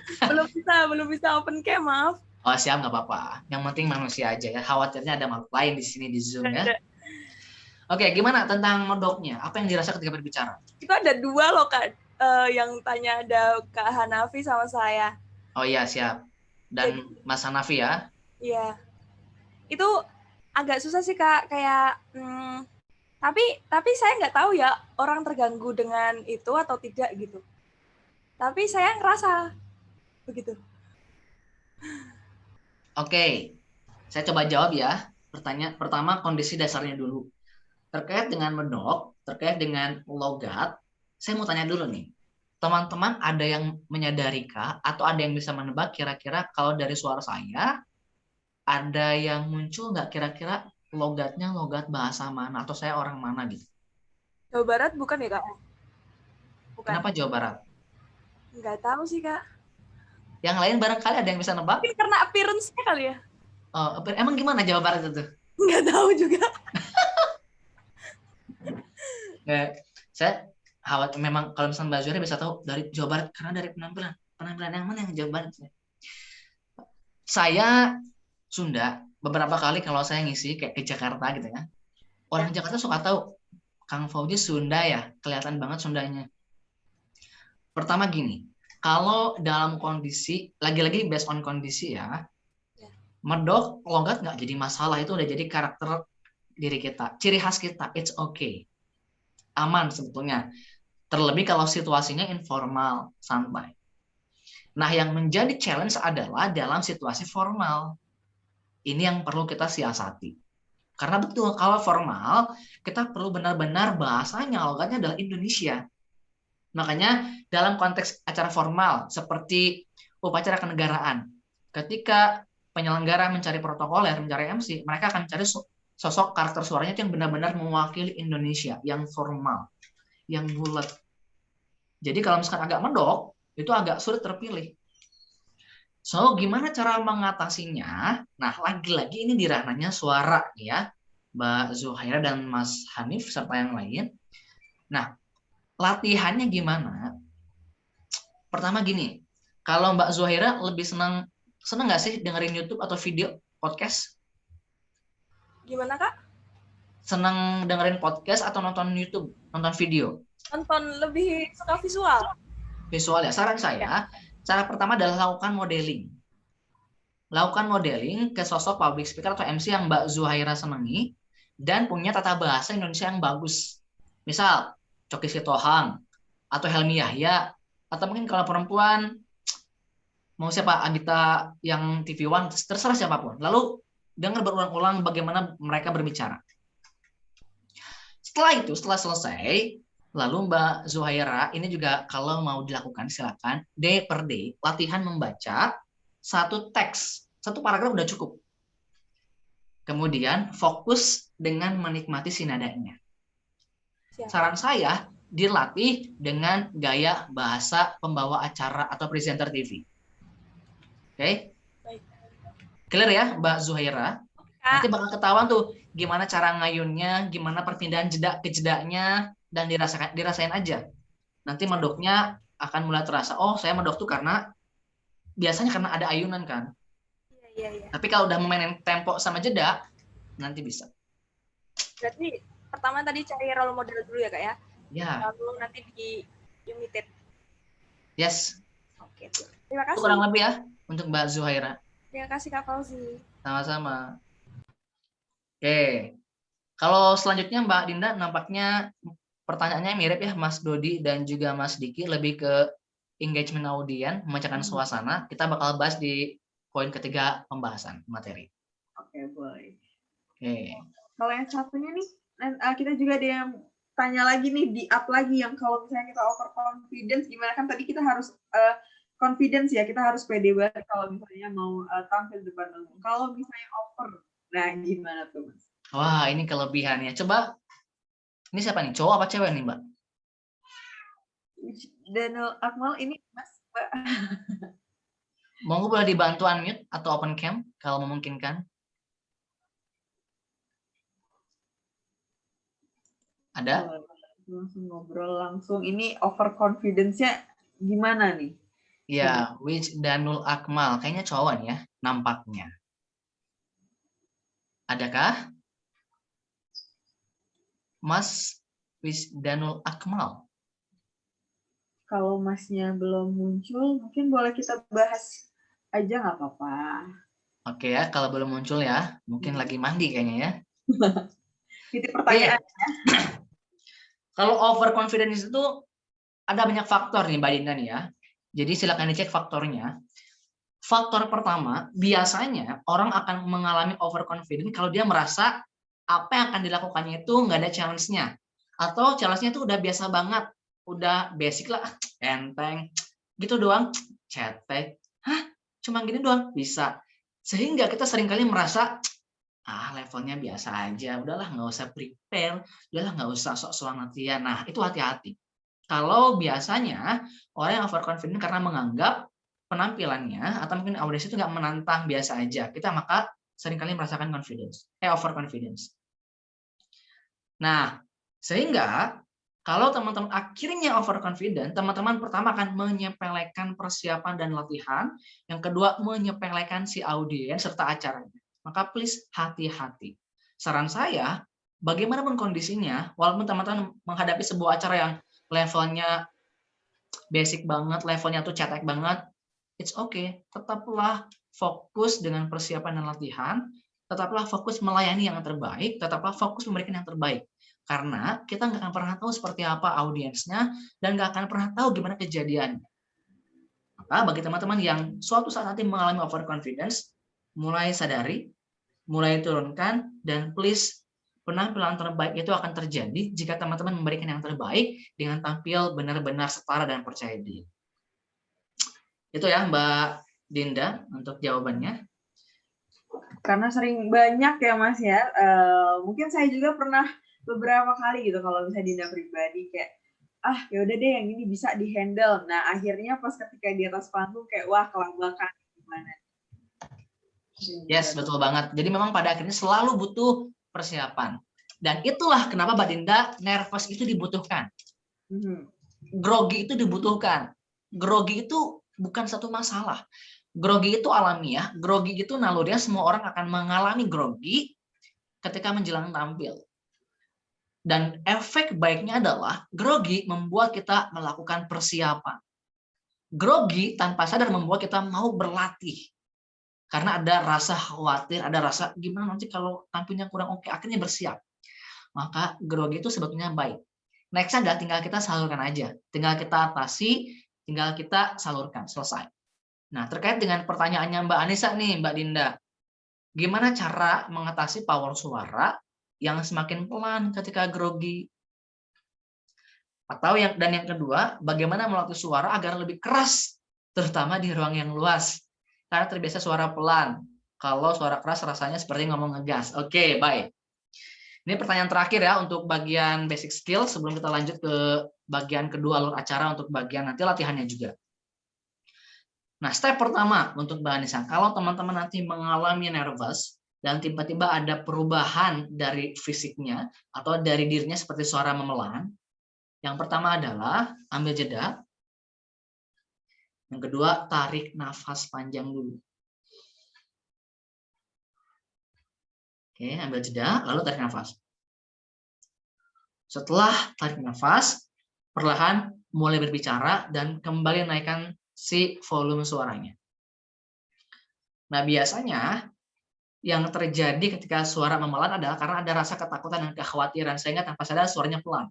belum bisa open cam, maaf. Oh siap, nggak apa-apa. Yang penting manusia aja ya. Khawatirnya ada makhluk lain di sini di Zoom ya. Ada. Oke, gimana tentang medoknya? Apa yang dirasa ketika berbicara? Itu ada dua loh, Kak. Yang tanya ada Kak Hanafi sama saya. Oh iya, siap. Dan Mas Hanafi ya? Iya. Itu agak susah sih, Kak. Kayak, tapi saya nggak tahu ya orang terganggu dengan itu atau tidak gitu. Tapi saya ngerasa begitu. Oke, saya coba jawab ya. Pertanyaan pertama, kondisi dasarnya dulu. Terkait dengan medok, terkait dengan logat, saya mau tanya dulu nih. Teman-teman ada yang menyadari kah atau ada yang bisa menebak kira-kira kalau dari suara saya ada yang muncul nggak kira-kira logatnya logat bahasa mana atau saya orang mana gitu? Jawa Barat bukan ya, Kak? Bukan. Kenapa Jawa Barat? Nggak tahu sih, Kak. Yang lain barangkali ada yang bisa nebak? Mungkin karena appearance-nya kali ya. Oh, emang gimana Jawa Barat itu? Nggak tahu juga. Saya khawatir memang kalau misalnya Mbak Zuhaira bisa tahu dari Jawa Barat karena dari penampilan yang mana yang Jawa Barat. Saya Sunda beberapa kali kalau saya ngisi kayak ke Jakarta gitu ya. Orang Jakarta suka tahu Kang Fauzi Sunda ya, kelihatan banget Sundanya. Pertama gini, kalau dalam kondisi lagi-lagi based on kondisi ya, medok logat nggak jadi masalah, itu udah jadi karakter diri kita, ciri khas kita, it's okay, aman sebetulnya. Terlebih kalau situasinya informal, santai. Nah, yang menjadi challenge adalah dalam situasi formal. Ini yang perlu kita siasati. Karena betul, kalau formal, kita perlu benar-benar bahasanya, logatnya adalah Indonesia. Makanya dalam konteks acara formal, seperti upacara kenegaraan, ketika penyelenggara mencari protokoler, mencari MC, mereka akan mencari sosok karakter suaranya yang benar-benar mewakili Indonesia, yang formal, yang bulat. Jadi kalau misalkan agak medok, itu agak sulit terpilih. So, gimana cara mengatasinya? Nah, lagi-lagi ini di ranahnya suara ya, Mbak Zuhaira dan Mas Hanif serta yang lain. Nah, latihannya gimana? Pertama gini, kalau Mbak Zuhaira lebih senang nggak sih dengerin YouTube atau video podcast? Gimana, Kak? Senang dengerin podcast atau nonton YouTube, nonton video? Nonton, lebih suka visual. Visual ya. Saran saya, cara pertama adalah lakukan modeling. Lakukan modeling ke sosok public speaker atau MC yang Mbak Zuhaira senangi dan punya tata bahasa Indonesia yang bagus. Misal, Coki Sitohang atau Helmi Yahya, atau mungkin kalau perempuan mau siapa, Agita yang TV One, terserah siapapun. Lalu dengar berulang-ulang bagaimana mereka berbicara. Setelah itu, setelah selesai, lalu Mbak Zuhaira ini juga kalau mau dilakukan silakan day per day latihan membaca satu teks, satu paragraf udah cukup. Kemudian fokus dengan menikmati si nadanya. Saran saya dilatih dengan gaya bahasa pembawa acara atau presenter TV. Oke? Clear ya Mbak Zuhaira? Nanti bakal ketahuan tuh gimana cara ngayunnya, gimana perpindahan jeda ke jedanya, dan dirasain aja. Nanti medoknya akan mulai terasa, oh saya medok tuh karena biasanya karena ada ayunan kan. Iya. Tapi kalau udah memainin tempo sama jeda, nanti bisa. Berarti pertama tadi cari role model dulu ya, Kak ya? Ya. Lalu nanti di imitate. Yes. Oke. Terima kasih. Itu kurang lebih ya untuk Mbak Zuhaira. Terima kasih Kak Fauzi. Sama-sama. Oke. Kalau selanjutnya Mbak Dinda nampaknya pertanyaannya mirip ya Mas Dodi dan juga Mas Diki, lebih ke engagement audien, memecahkan suasana. Kita bakal bahas di poin ketiga pembahasan materi. Oke, boleh. Oke. Kalau yang satunya nih, kita juga ada yang tanya lagi nih, di up lagi yang kalau misalnya kita over confidence, gimana kan tadi kita harus confidence ya, kita harus pede banget kalau misalnya mau tampil depan umum. Kalau misalnya over, nah gimana tuh Mas? Wah, ini kelebihannya. Coba, ini siapa nih? Cowok apa cewek nih, Mbak? Daniel Akmal ini Mas, Mbak. Monggo boleh dibantu unmute atau open cam kalau memungkinkan. Ada? Langsung ngobrol langsung. Ini overconfidence-nya gimana nih? Ya, Wisdanul Akmal. Kayaknya cowok nih ya, nampaknya. Adakah? Mas Wisdanul Akmal. Kalau masnya belum muncul, mungkin boleh kita bahas aja nggak apa-apa. Oke ya, kalau belum muncul ya, mungkin lagi mandi kayaknya ya. Titik pertanyaan. Kalau overconfidence itu ada banyak faktor nih Mbak Dinda nih ya. Jadi silakan dicek faktornya. Faktor pertama, biasanya orang akan mengalami overconfidence kalau dia merasa apa yang akan dilakukannya itu nggak ada challenge-nya. Atau challenge-nya itu udah biasa banget. Udah basic lah, enteng. Gitu doang, cetek. Hah, cuma gini doang? Bisa. Sehingga kita seringkali merasa, levelnya biasa aja. Udahlah, nggak usah prepare. Udahlah, nggak usah sok-sokan latihan. Nah, itu hati-hati. Kalau biasanya orang yang overconfident karena menganggap penampilannya atau mungkin audiens itu nggak menantang, biasa aja, kita maka seringkali merasakan overconfidence. Nah, sehingga kalau teman-teman akhirnya overconfident, teman-teman pertama akan menyepelekan persiapan dan latihan, yang kedua menyepelekan si audiens serta acaranya. Maka please hati-hati. Saran saya, bagaimanapun kondisinya, walaupun teman-teman menghadapi sebuah acara yang levelnya basic banget, levelnya tuh cetek banget, it's okay. Tetaplah fokus dengan persiapan dan latihan, tetaplah fokus melayani yang terbaik, tetaplah fokus memberikan yang terbaik. Karena kita nggak akan pernah tahu seperti apa audiensnya, dan nggak akan pernah tahu gimana kejadiannya. Maka bagi teman-teman yang suatu saat nanti mengalami overconfidence, mulai sadari, mulai turunkan, dan please penampilan terbaik itu akan terjadi jika teman-teman memberikan yang terbaik dengan tampil benar-benar setara dan percaya diri. Itu ya Mbak Dinda untuk jawabannya. Karena sering banyak ya Mas ya, mungkin saya juga pernah beberapa kali gitu kalau misalnya Dinda pribadi kayak ya udah deh yang ini bisa dihandle. Nah akhirnya pas ketika di atas panggung kayak wah kelabakan gimana. Yes, betul banget. Jadi memang pada akhirnya selalu butuh persiapan. Dan itulah kenapa Mbak Dinda nervous itu dibutuhkan. Grogi itu dibutuhkan. Grogi itu bukan satu masalah. Grogi itu alamiah. Grogi itu naluriah, semua orang akan mengalami grogi ketika menjelang tampil. Dan efek baiknya adalah grogi membuat kita melakukan persiapan. Grogi tanpa sadar membuat kita mau berlatih. Karena ada rasa khawatir, ada rasa gimana nanti kalau tampilnya kurang oke, akhirnya bersiap. Maka grogi itu sebetulnya baik. Next adalah tinggal kita salurkan aja. Tinggal kita atasi, tinggal kita salurkan, selesai. Nah, terkait dengan pertanyaannya Mbak Anissa nih, Mbak Dinda. Gimana cara mengatasi power suara yang semakin pelan ketika grogi? Atau yang kedua, bagaimana melatih suara agar lebih keras, terutama di ruang yang luas. Karena terbiasa suara pelan. Kalau suara keras rasanya seperti ngomong ngegas. Oke, baik. Ini pertanyaan terakhir ya untuk bagian basic skill sebelum kita lanjut ke bagian kedua alur acara untuk bagian nanti latihannya juga. Nah, step pertama untuk Mbak Anissa, kalau teman-teman nanti mengalami nervous dan tiba-tiba ada perubahan dari fisiknya atau dari dirinya seperti suara memelan, yang pertama adalah ambil jeda. Yang kedua, tarik nafas panjang dulu. Oke, ambil jeda, lalu tarik nafas. Setelah tarik nafas, perlahan mulai berbicara dan kembali naikkan si volume suaranya. Nah, biasanya yang terjadi ketika suara memelan adalah karena ada rasa ketakutan dan kekhawatiran, sehingga tanpa sadar suaranya pelan.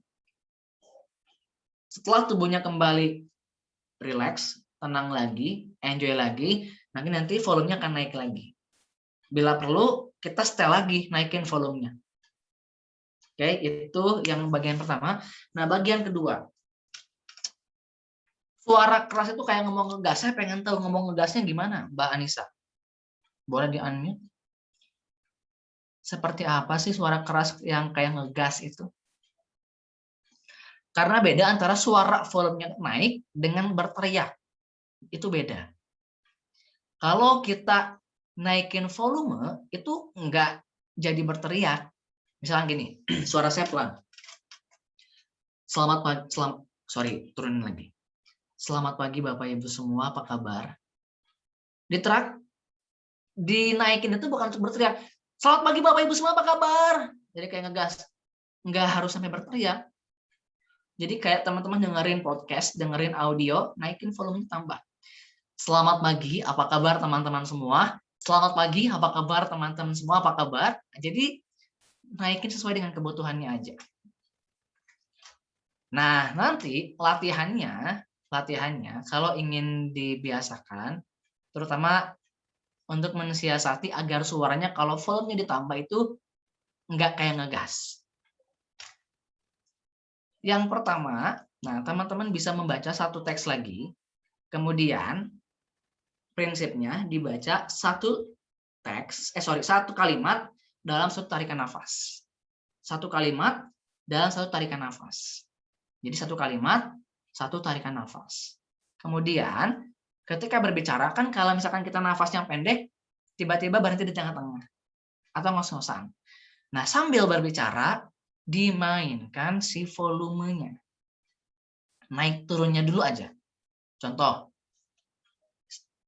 Setelah tubuhnya kembali relax, tenang lagi, enjoy lagi, nanti volumenya akan naik lagi. Bila perlu, kita setel lagi, naikin volumenya. Oke, itu yang bagian pertama. Nah, bagian kedua. Suara keras itu kayak ngomong ngegas. Saya pengen tahu ngomong ngegasnya gimana, Mbak Anissa. Boleh di-unmute? Seperti apa sih suara keras yang kayak ngegas itu? Karena beda antara suara volumenya naik dengan berteriak. Itu beda. Kalau kita naikin volume itu nggak jadi berteriak. Misalnya gini, suara saya pelan. Selamat pagi, turunin lagi. Selamat pagi Bapak Ibu semua, apa kabar? Di track dinaikin itu bukan untuk berteriak. Selamat pagi Bapak Ibu semua, apa kabar? Jadi kayak ngegas. Nggak harus sampai berteriak. Jadi kayak teman-teman dengerin podcast, dengerin audio, naikin volumenya tambah. Selamat pagi, apa kabar teman-teman semua? Selamat pagi, apa kabar teman-teman semua? Apa kabar? Jadi naikin sesuai dengan kebutuhannya aja. Nah, nanti latihannya kalau ingin dibiasakan, terutama untuk mensiasati agar suaranya kalau volumenya ditambah itu nggak kayak ngegas. Yang pertama, nah teman-teman bisa membaca satu teks lagi, kemudian prinsipnya dibaca satu kalimat dalam satu tarikan nafas. Satu kalimat dalam satu tarikan nafas. Jadi satu kalimat, satu tarikan nafas. Kemudian ketika berbicara kan kalau misalkan kita nafasnya pendek, tiba-tiba berhenti di tengah-tengah atau ngos-ngosan. Nah, sambil berbicara dimainkan si volumenya. Naik turunnya dulu aja. Contoh.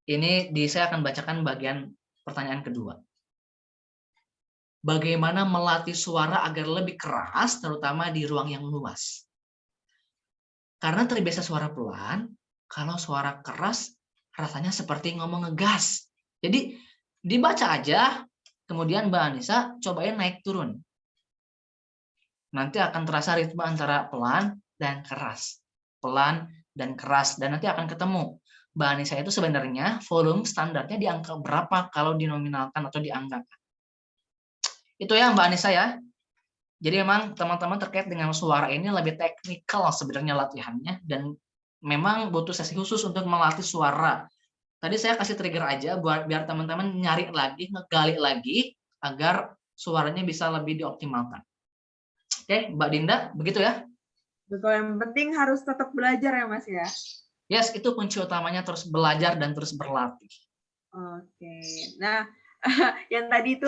Ini saya akan bacakan bagian pertanyaan kedua. Bagaimana melatih suara agar lebih keras, terutama di ruang yang luas? Karena terbiasa suara pelan, kalau suara keras rasanya seperti ngomong ngegas. Jadi dibaca aja, kemudian Mbak Anissa cobain naik turun. Nanti akan terasa ritme antara pelan dan keras. Pelan dan keras, dan nanti akan ketemu. Mbak Anissa itu sebenarnya volume standarnya di angka berapa kalau dinominalkan atau dianggakan. Itu ya Mbak Anissa ya. Jadi memang teman-teman terkait dengan suara ini lebih teknikal sebenarnya latihannya, dan memang butuh sesi khusus untuk melatih suara. Tadi saya kasih trigger aja biar teman-teman nyari lagi, ngegali lagi agar suaranya bisa lebih dioptimalkan. Oke, Mbak Dinda, begitu ya? Betul, yang penting harus tetap belajar ya Mas ya. Yes, itu kunci utamanya, terus belajar dan terus berlatih. Oke, nah yang tadi itu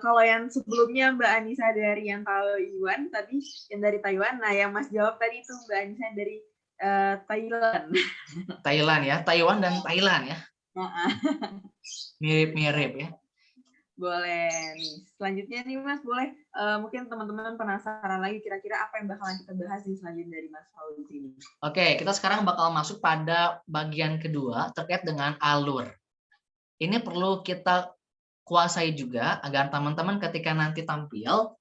kalau yang sebelumnya Mbak Anissa dari yang Taiwan tadi, yang dari Taiwan, nah yang Mas jawab tadi itu Mbak Anissa dari Thailand. Thailand ya, Taiwan dan Thailand ya. Mirip-mirip ya. Boleh nih. Selanjutnya nih Mas, boleh mungkin teman-teman penasaran lagi kira-kira apa yang bakalan kita bahas di selanjutnya dari Mas Fauzi ini. Oke, kita sekarang bakal masuk pada bagian kedua terkait dengan alur. Ini perlu kita kuasai juga agar teman-teman ketika nanti tampil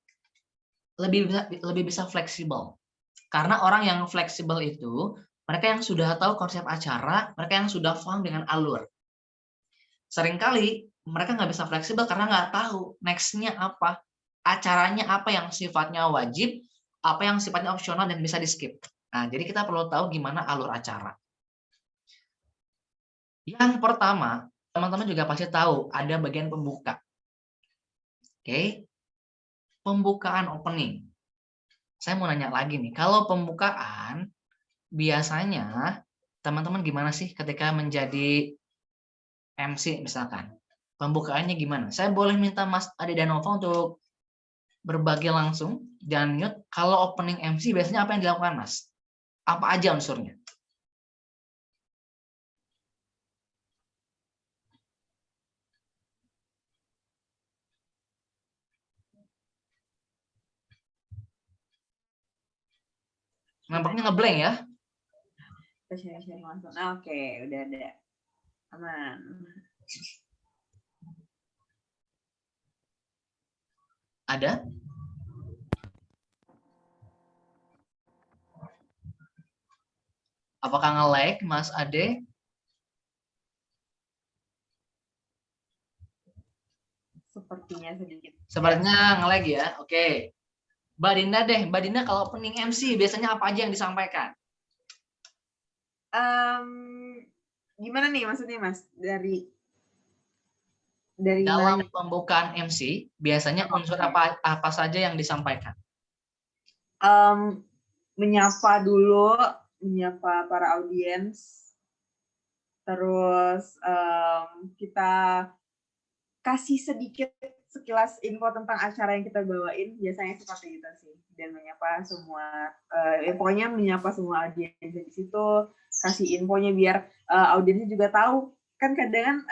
lebih bisa fleksibel. Karena orang yang fleksibel itu mereka yang sudah tahu konsep acara, mereka yang sudah paham dengan alur. Seringkali mereka nggak bisa fleksibel karena nggak tahu next-nya apa, acaranya apa yang sifatnya wajib, apa yang sifatnya opsional dan bisa di-skip. Nah, jadi kita perlu tahu gimana alur acara. Yang pertama, teman-teman juga pasti tahu ada bagian pembuka. Oke. Pembukaan opening. Saya mau nanya lagi nih, kalau pembukaan biasanya teman-teman gimana sih ketika menjadi MC misalkan? Pembukaannya gimana? Saya boleh minta Mas Ade Danova untuk berbagi langsung, jangan mute. Kalau opening MC biasanya apa yang dilakukan Mas? Apa aja unsurnya? Nampaknya ngeblank ya? Kita share langsung. Nah, oke, udah ada. Aman. Ada? Apakah nge-lag Mas Ade? Sepertinya sedikit. Sepertinya nge-lag ya. Oke. Mbak Dinda deh. Mbak Dinda kalau opening MC biasanya apa aja yang disampaikan? Gimana nih maksudnya Mas? Dari dalam mana? pembukaan MC biasanya unsur apa saja yang disampaikan? Menyapa dulu, menyapa para audiens. Terus kita kasih sedikit sekilas info tentang acara yang kita bawain, biasanya seperti itu sih. Dan menyapa semua, pokoknya menyapa semua audiens di situ, kasih infonya biar audiensnya juga tahu. Kan kadang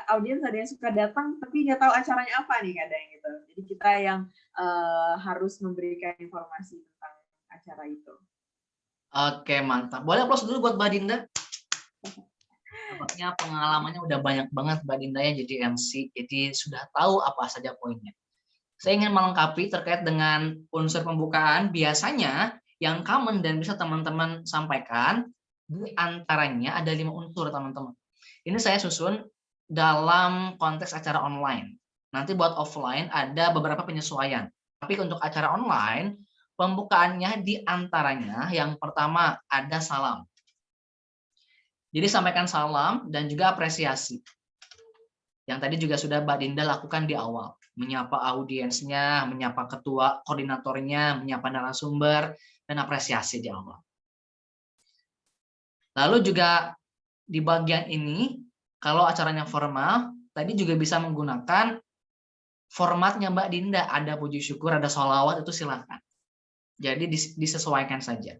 audiens ada yang suka datang tapi nggak tahu acaranya apa nih kadang gitu. Jadi kita yang harus memberikan informasi tentang acara itu. Oke, mantap. Boleh aplaus dulu buat Mbak Dinda. Tampaknya pengalamannya udah banyak banget Mbak Dinda ya jadi MC, jadi sudah tahu apa saja poinnya. Saya ingin melengkapi terkait dengan unsur pembukaan. Biasanya yang common dan bisa teman-teman sampaikan, di antaranya ada 5 unsur teman-teman. Ini saya susun dalam konteks acara online. Nanti buat offline ada beberapa penyesuaian. Tapi untuk acara online, pembukaannya di antaranya yang pertama ada salam. Jadi sampaikan salam dan juga apresiasi. Yang tadi juga sudah Mbak Dinda lakukan di awal. Menyapa audiensnya, menyapa ketua koordinatornya, menyapa narasumber, dan apresiasi di awal. Lalu juga di bagian ini, kalau acaranya formal, tadi juga bisa menggunakan formatnya Mbak Dinda. Ada puji syukur, ada sholawat, itu silakan. Jadi disesuaikan saja.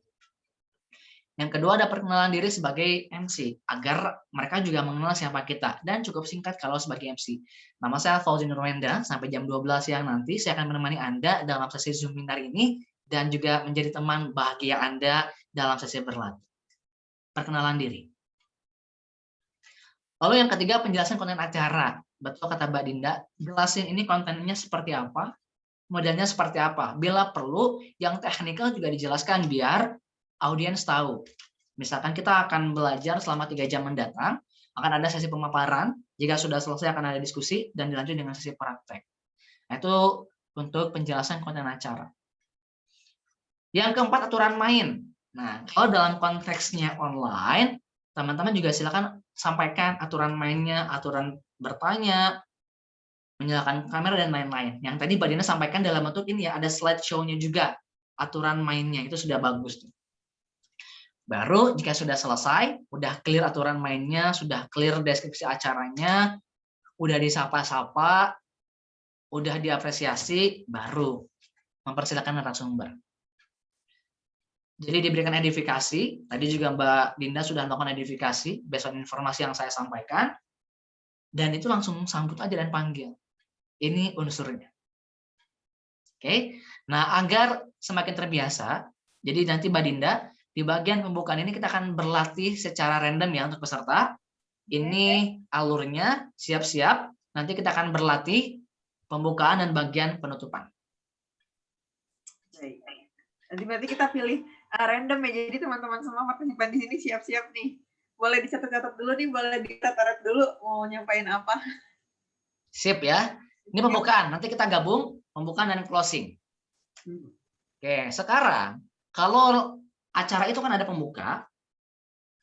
Yang kedua ada perkenalan diri sebagai MC, agar mereka juga mengenal siapa kita. Dan cukup singkat kalau sebagai MC. Nama saya Fauzi Nurwenda, sampai jam 12 siang nanti saya akan menemani Anda dalam sesi Zoom webinar ini, dan juga menjadi teman bahagia Anda dalam sesi berlatih. Perkenalan diri. Lalu yang ketiga penjelasan konten acara. Betul kata Mbak Dinda, jelasin ini kontennya seperti apa, modelnya seperti apa. Bila perlu, yang teknikal juga dijelaskan biar audiens tahu. Misalkan kita akan belajar selama 3 jam mendatang, akan ada sesi pemaparan, jika sudah selesai akan ada diskusi, dan dilanjut dengan sesi praktek. Nah, itu untuk penjelasan konten acara. Yang keempat, aturan main. Nah, kalau dalam konteksnya online, teman-teman juga silakan sampaikan aturan mainnya, aturan bertanya, menyalakan kamera, dan lain-lain. Yang tadi Mbak Dina sampaikan dalam bentuk ini ya, ada slideshow-nya juga, aturan mainnya, itu sudah bagus. Baru jika sudah selesai, udah clear aturan mainnya, sudah clear deskripsi acaranya, udah disapa-sapa, udah diapresiasi, baru mempersilakan narasumber. Jadi diberikan edifikasi, tadi juga Mbak Dinda sudah melakukan edifikasi, based on informasi yang saya sampaikan, dan itu langsung sambut aja dan panggil. Ini unsurnya. Oke, nah agar semakin terbiasa, jadi nanti Mbak Dinda, di bagian pembukaan ini kita akan berlatih secara random ya untuk peserta. Ini alurnya, siap-siap. Nanti kita akan berlatih pembukaan dan bagian penutupan. Baik. Nanti berarti kita pilih random ya. Jadi teman-teman semua partisipan di sini siap-siap nih. Boleh dicatat-catat dulu nih, boleh dicatat dulu mau nyampain apa. Sip ya. Ini pembukaan. Nanti kita gabung pembukaan dan closing. Oke, sekarang kalau acara itu kan ada pembuka,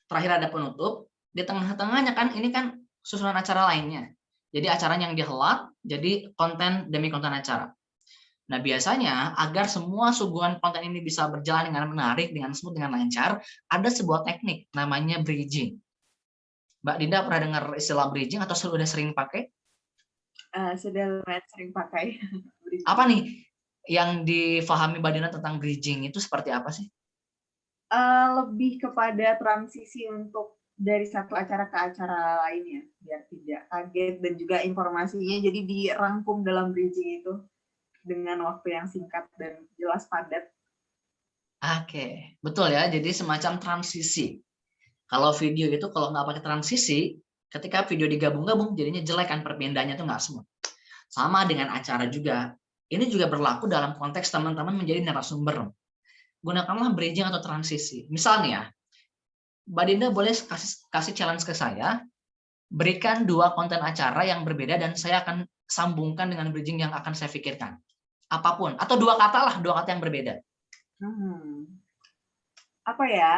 terakhir ada penutup, di tengah-tengahnya kan ini kan susunan acara lainnya. Jadi acaranya yang dihelat, jadi konten demi konten acara. Nah biasanya agar semua suguhan konten ini bisa berjalan dengan menarik, dengan smooth, dengan lancar, ada sebuah teknik namanya bridging. Mbak Dinda pernah dengar istilah bridging atau sudah sering pakai? Sudah sering pakai. Apa nih yang difahami Mbak Dinda tentang bridging itu seperti apa sih? Lebih kepada transisi untuk dari satu acara ke acara lainnya, biar tidak kaget, dan juga informasinya jadi dirangkum dalam bridging itu dengan waktu yang singkat dan jelas padat. Oke, betul ya. Jadi semacam transisi. Kalau video itu kalau nggak pakai transisi, ketika video digabung-gabung jadinya jelek kan, perpindahannya tuh nggak smooth. Sama dengan acara juga. Ini juga berlaku dalam konteks teman-teman menjadi narasumber. Gunakanlah bridging atau transisi. Misalnya, Mbak Dinda boleh kasih challenge ke saya, berikan 2 konten acara yang berbeda dan saya akan sambungkan dengan bridging yang akan saya pikirkan. Apapun, atau 2 kata lah, 2 kata yang berbeda. Apa ya?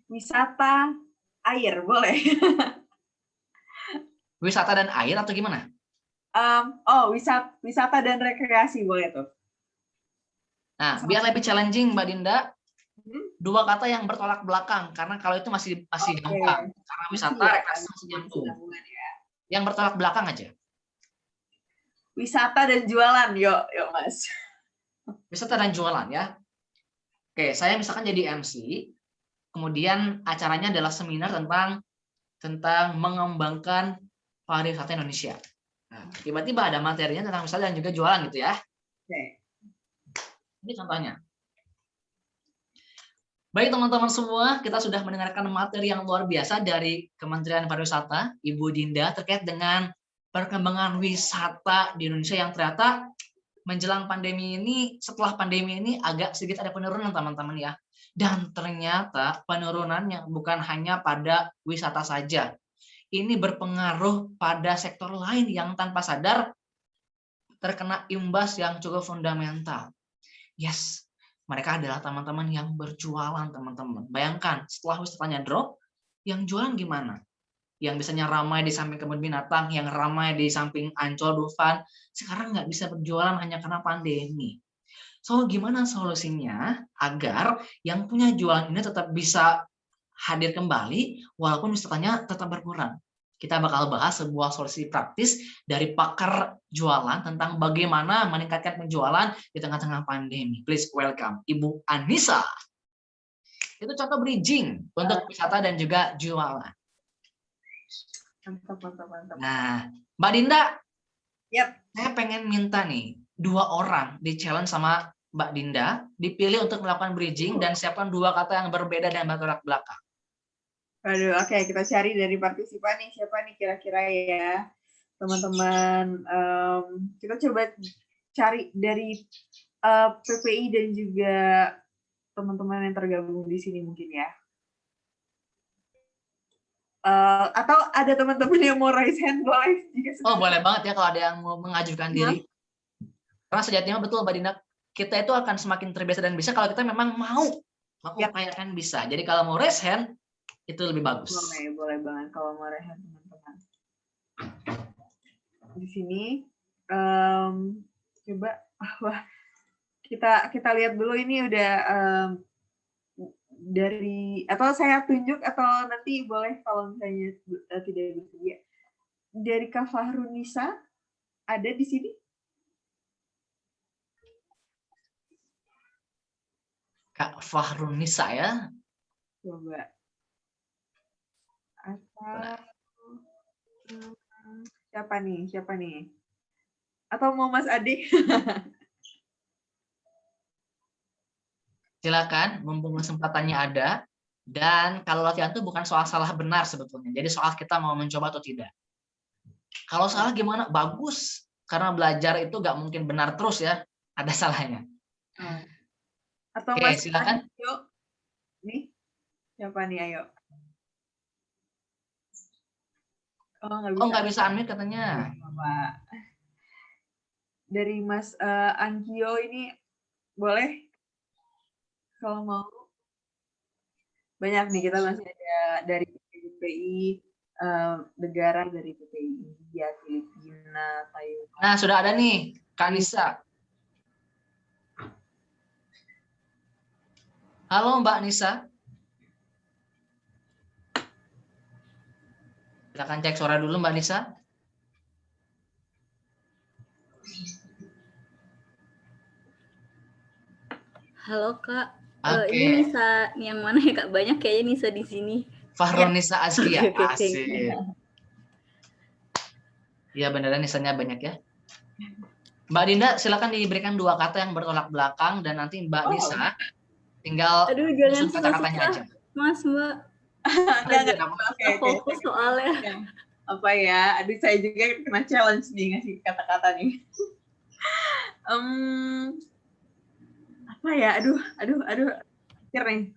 Wisata air, boleh. Wisata dan air atau gimana? Wisata dan rekreasi boleh tuh. Nah, biar lebih challenging Mbak Dinda, dua kata yang bertolak belakang, karena kalau itu masih Oke. gampang. Karena wisata, Iya, rekreasi masih nyambung. sambungan ya. Yang bertolak belakang aja. Wisata dan jualan, yuk Mas. Wisata dan jualan ya. Oke, saya misalkan jadi MC, kemudian acaranya adalah seminar tentang mengembangkan pariwisata Indonesia. Nah, tiba-tiba ada materinya tentang wisata dan juga jualan gitu ya. Oke. Ini contohnya. Baik teman-teman semua, kita sudah mendengarkan materi yang luar biasa dari Kementerian Pariwisata, Ibu Dinda, terkait dengan perkembangan wisata di Indonesia yang ternyata menjelang pandemi ini, setelah pandemi ini agak sedikit ada penurunan teman-teman ya. Dan ternyata penurunannya bukan hanya pada wisata saja. Ini berpengaruh pada sektor lain yang tanpa sadar terkena imbas yang cukup fundamental. Yes, mereka adalah teman-teman yang berjualan, teman-teman. Bayangkan, setelah wisatanya drop, yang jualan gimana? Yang biasanya ramai di samping kebun binatang, yang ramai di samping Ancol, Dufan, sekarang nggak bisa berjualan hanya karena pandemi. So, gimana solusinya agar yang punya jualan ini tetap bisa hadir kembali, walaupun wisatanya tetap berkurang? Kita bakal bahas sebuah solusi praktis dari pakar jualan tentang bagaimana meningkatkan penjualan di tengah-tengah pandemi. Please welcome Ibu Anissa. Itu contoh bridging untuk wisata dan juga jualan. Mantap. Nah, Mbak Dinda, Yap. saya pengen minta nih 2 orang di challenge sama Mbak Dinda, dipilih untuk melakukan bridging dan siapkan 2 kata yang berbeda dan bertolak belakang. Aduh, oke, kita cari dari partisipan nih, siapa nih kira-kira ya, teman-teman. Kita coba cari dari PPI dan juga teman-teman yang tergabung di sini mungkin ya. Atau ada teman-teman yang mau raise hand, boleh? Oh, boleh banget ya kalau ada yang mau mengajukan diri. Karena sejatinya betul Mbak Dinda, kita itu akan semakin terbiasa dan bisa kalau kita memang mau mengupayakan bisa. Jadi kalau mau raise hand, itu lebih bagus. Boleh banget kalau mau raise hand teman-teman. Di sini, coba, kita lihat dulu ini udah dari, atau saya tunjuk atau nanti boleh kalau misalnya tidak bersedia. Dari Kak Fahrunisa ada di sini? Kak Fahrunisa ya. Coba. Atau siapa nih? Atau mau Mas Ade? Silakan, mumpung kesempatannya ada. Dan kalau latihan itu bukan soal salah benar sebetulnya. Jadi soal kita mau mencoba atau tidak. Kalau salah gimana? Bagus. Karena belajar itu nggak mungkin benar terus ya. Ada salahnya. Atau Oke, Mas silakan. Ayo. Nih, siapa nih, ayo. Oh, nggak bisa unmute katanya. Dari Mas Ankio ini boleh? Kalau mau. Banyak nih, kita masih ada dari PPI, negara dari PPI India, Filipina, Taiwan. Nah, sudah ada nih, Kak Nisa. Halo Mbak Nisa. Silakan cek suara dulu Mbak Nisa. Halo Kak. Oke. Ini Nisa yang mana ya Kak? Banyak kayaknya Nisa di sini. Fahrunisa Azkia. Oke, Asik. Iya beneran Nisanya banyak ya. Mbak Dinda silakan diberikan 2 kata yang bertolak belakang dan nanti Mbak Nisa tinggal jangan susun kata-katanya aja. Mas, Mbak. Oke. Fokus soalnya. Apa ya? Aduh, saya juga kena challenge nih ngasih kata-kata nih. Apa ya? Aduh. Pikir nih.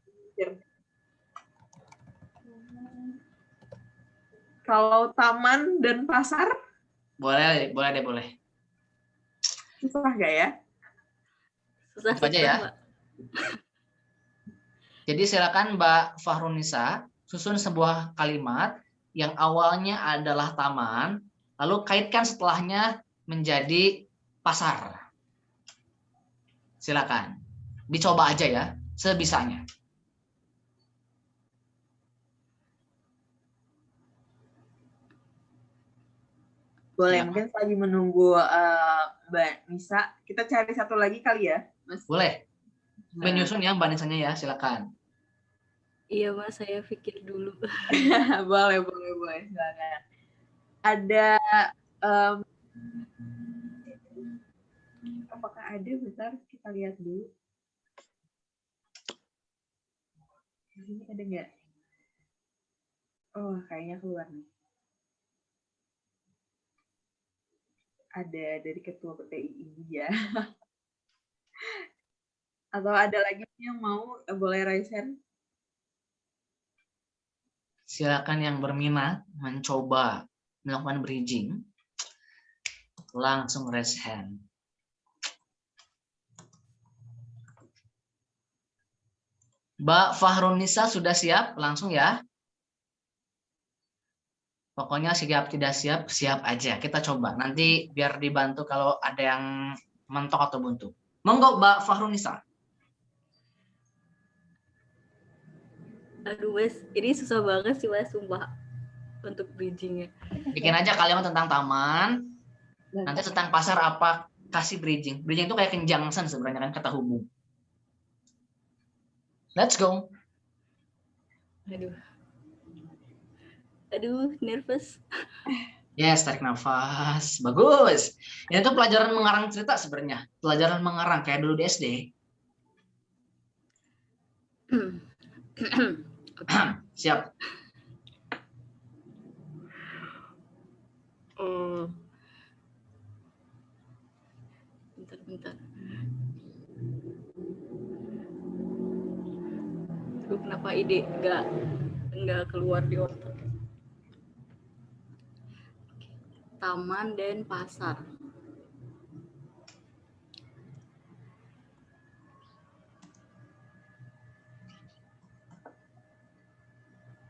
Kalau taman dan pasar? Boleh. Susah nggak ya? Susah aja ya. Mbak. Jadi silakan Mbak Fahrunisa susun sebuah kalimat yang awalnya adalah taman, lalu kaitkan setelahnya menjadi pasar. Silakan. Dicoba aja ya, sebisanya. Boleh, Ya. mungkin lagi menunggu Mbak Nisa. Kita cari satu lagi kali ya, Mas. Boleh. Nah. Menyusun ya Mbak Nisanya ya, silakan. Iya Mas, saya pikir dulu. boleh. Silakan. Ada, apakah ada? Bentar, kita lihat dulu. Di sini ada nggak? Oh, kayaknya keluar nih. Ada dari Ketua PPI ya. Atau ada lagi yang mau boleh raise hand? Silakan yang berminat mencoba melakukan bridging, langsung raise hand. Mbak Fahrunisa sudah siap? Langsung ya. Pokoknya siap tidak siap, siap aja. Kita coba. Nanti biar dibantu kalau ada yang mentok atau buntu. Monggo Mbak Fahrunisa. Aduh Mas, ini susah banget sih Mas, sumpah. Untuk bridgingnya. Bikin aja kalimat tentang taman. Nanti tentang pasar apa, kasih bridging. Bridging itu kayak conjunction sebenarnya kan, kata hubung. Let's go. Aduh, nervous. Yes, tarik nafas. Bagus. Ini tuh pelajaran mengarang cerita sebenarnya. Pelajaran mengarang kayak dulu di SD. Siap. Bentar. Aduh, kenapa ide nggak keluar di otak? Taman dan pasar.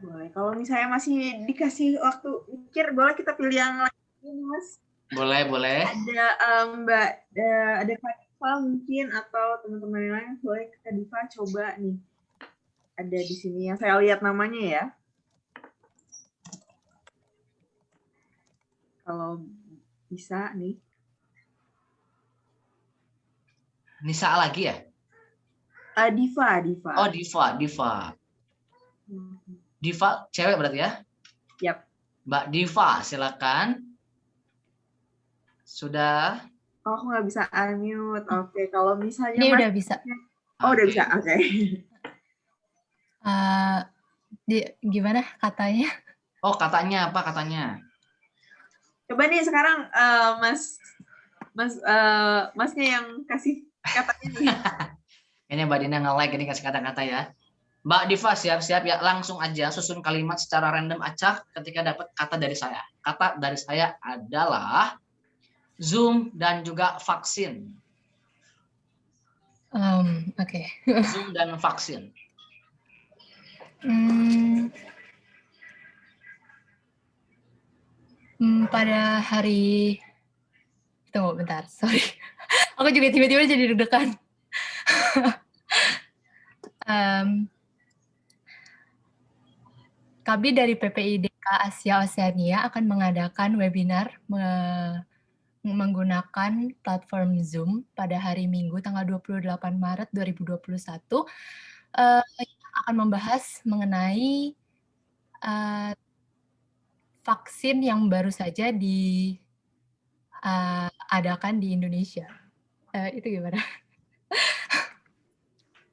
Boleh. Kalau misalnya masih dikasih waktu mikir, boleh kita pilih yang lain, Mas. Boleh. Ada Mbak, ada Kak Diva mungkin, atau teman-teman yang lain, boleh Kak Diva coba nih. Ada di sini yang saya lihat namanya ya. Kalau bisa nih. Nisa lagi ya? Diva. Oh, Diva. Diva cewek berarti ya? Yap. Mbak Diva, silakan. Sudah? Oh, aku nggak bisa unmute. Oke, kalau misalnya Ini udah bisa. Oh, udah bisa. Oke. Gimana katanya? Oh, katanya apa katanya? Coba nih sekarang Masnya yang kasih katanya nih. Kayaknya Mbak Dina nge-like ini kasih kata-kata ya. Mbak Diva siap-siap ya, langsung aja susun kalimat secara random acak ketika dapat kata dari saya. Kata dari saya adalah Zoom dan juga vaksin. Oke. Zoom dan vaksin. Pada hari, tunggu bentar, sorry. Aku juga tiba-tiba jadi deg-degan. Kami dari PPIDK Asia Oceania akan mengadakan webinar menggunakan platform Zoom pada hari Minggu tanggal 28 Maret 2021 yang akan membahas mengenai vaksin yang baru saja diadakan di Indonesia. Itu gimana?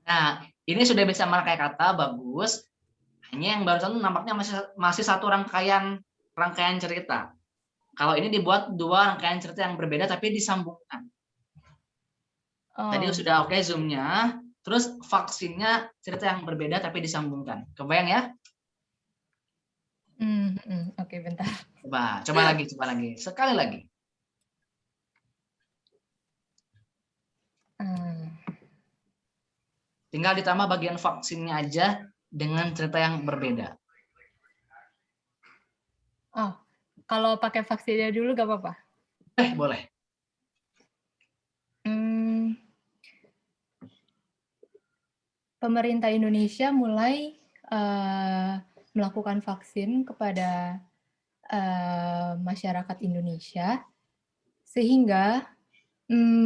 Nah, ini sudah bisa merangkai kata, bagus. Hanya yang barusan nampaknya masih satu rangkaian cerita. Kalau ini dibuat dua rangkaian cerita yang berbeda tapi disambungkan. Tadi sudah oke Zoom-nya, terus vaksinnya cerita yang berbeda tapi disambungkan. Kebayang ya? Oke, bentar. Coba lagi. Sekali lagi. Tinggal ditambah bagian vaksinnya aja dengan cerita yang berbeda. Oh, kalau pakai vaksinnya dulu gak apa-apa? Boleh. Pemerintah Indonesia mulai melakukan vaksin kepada masyarakat Indonesia, sehingga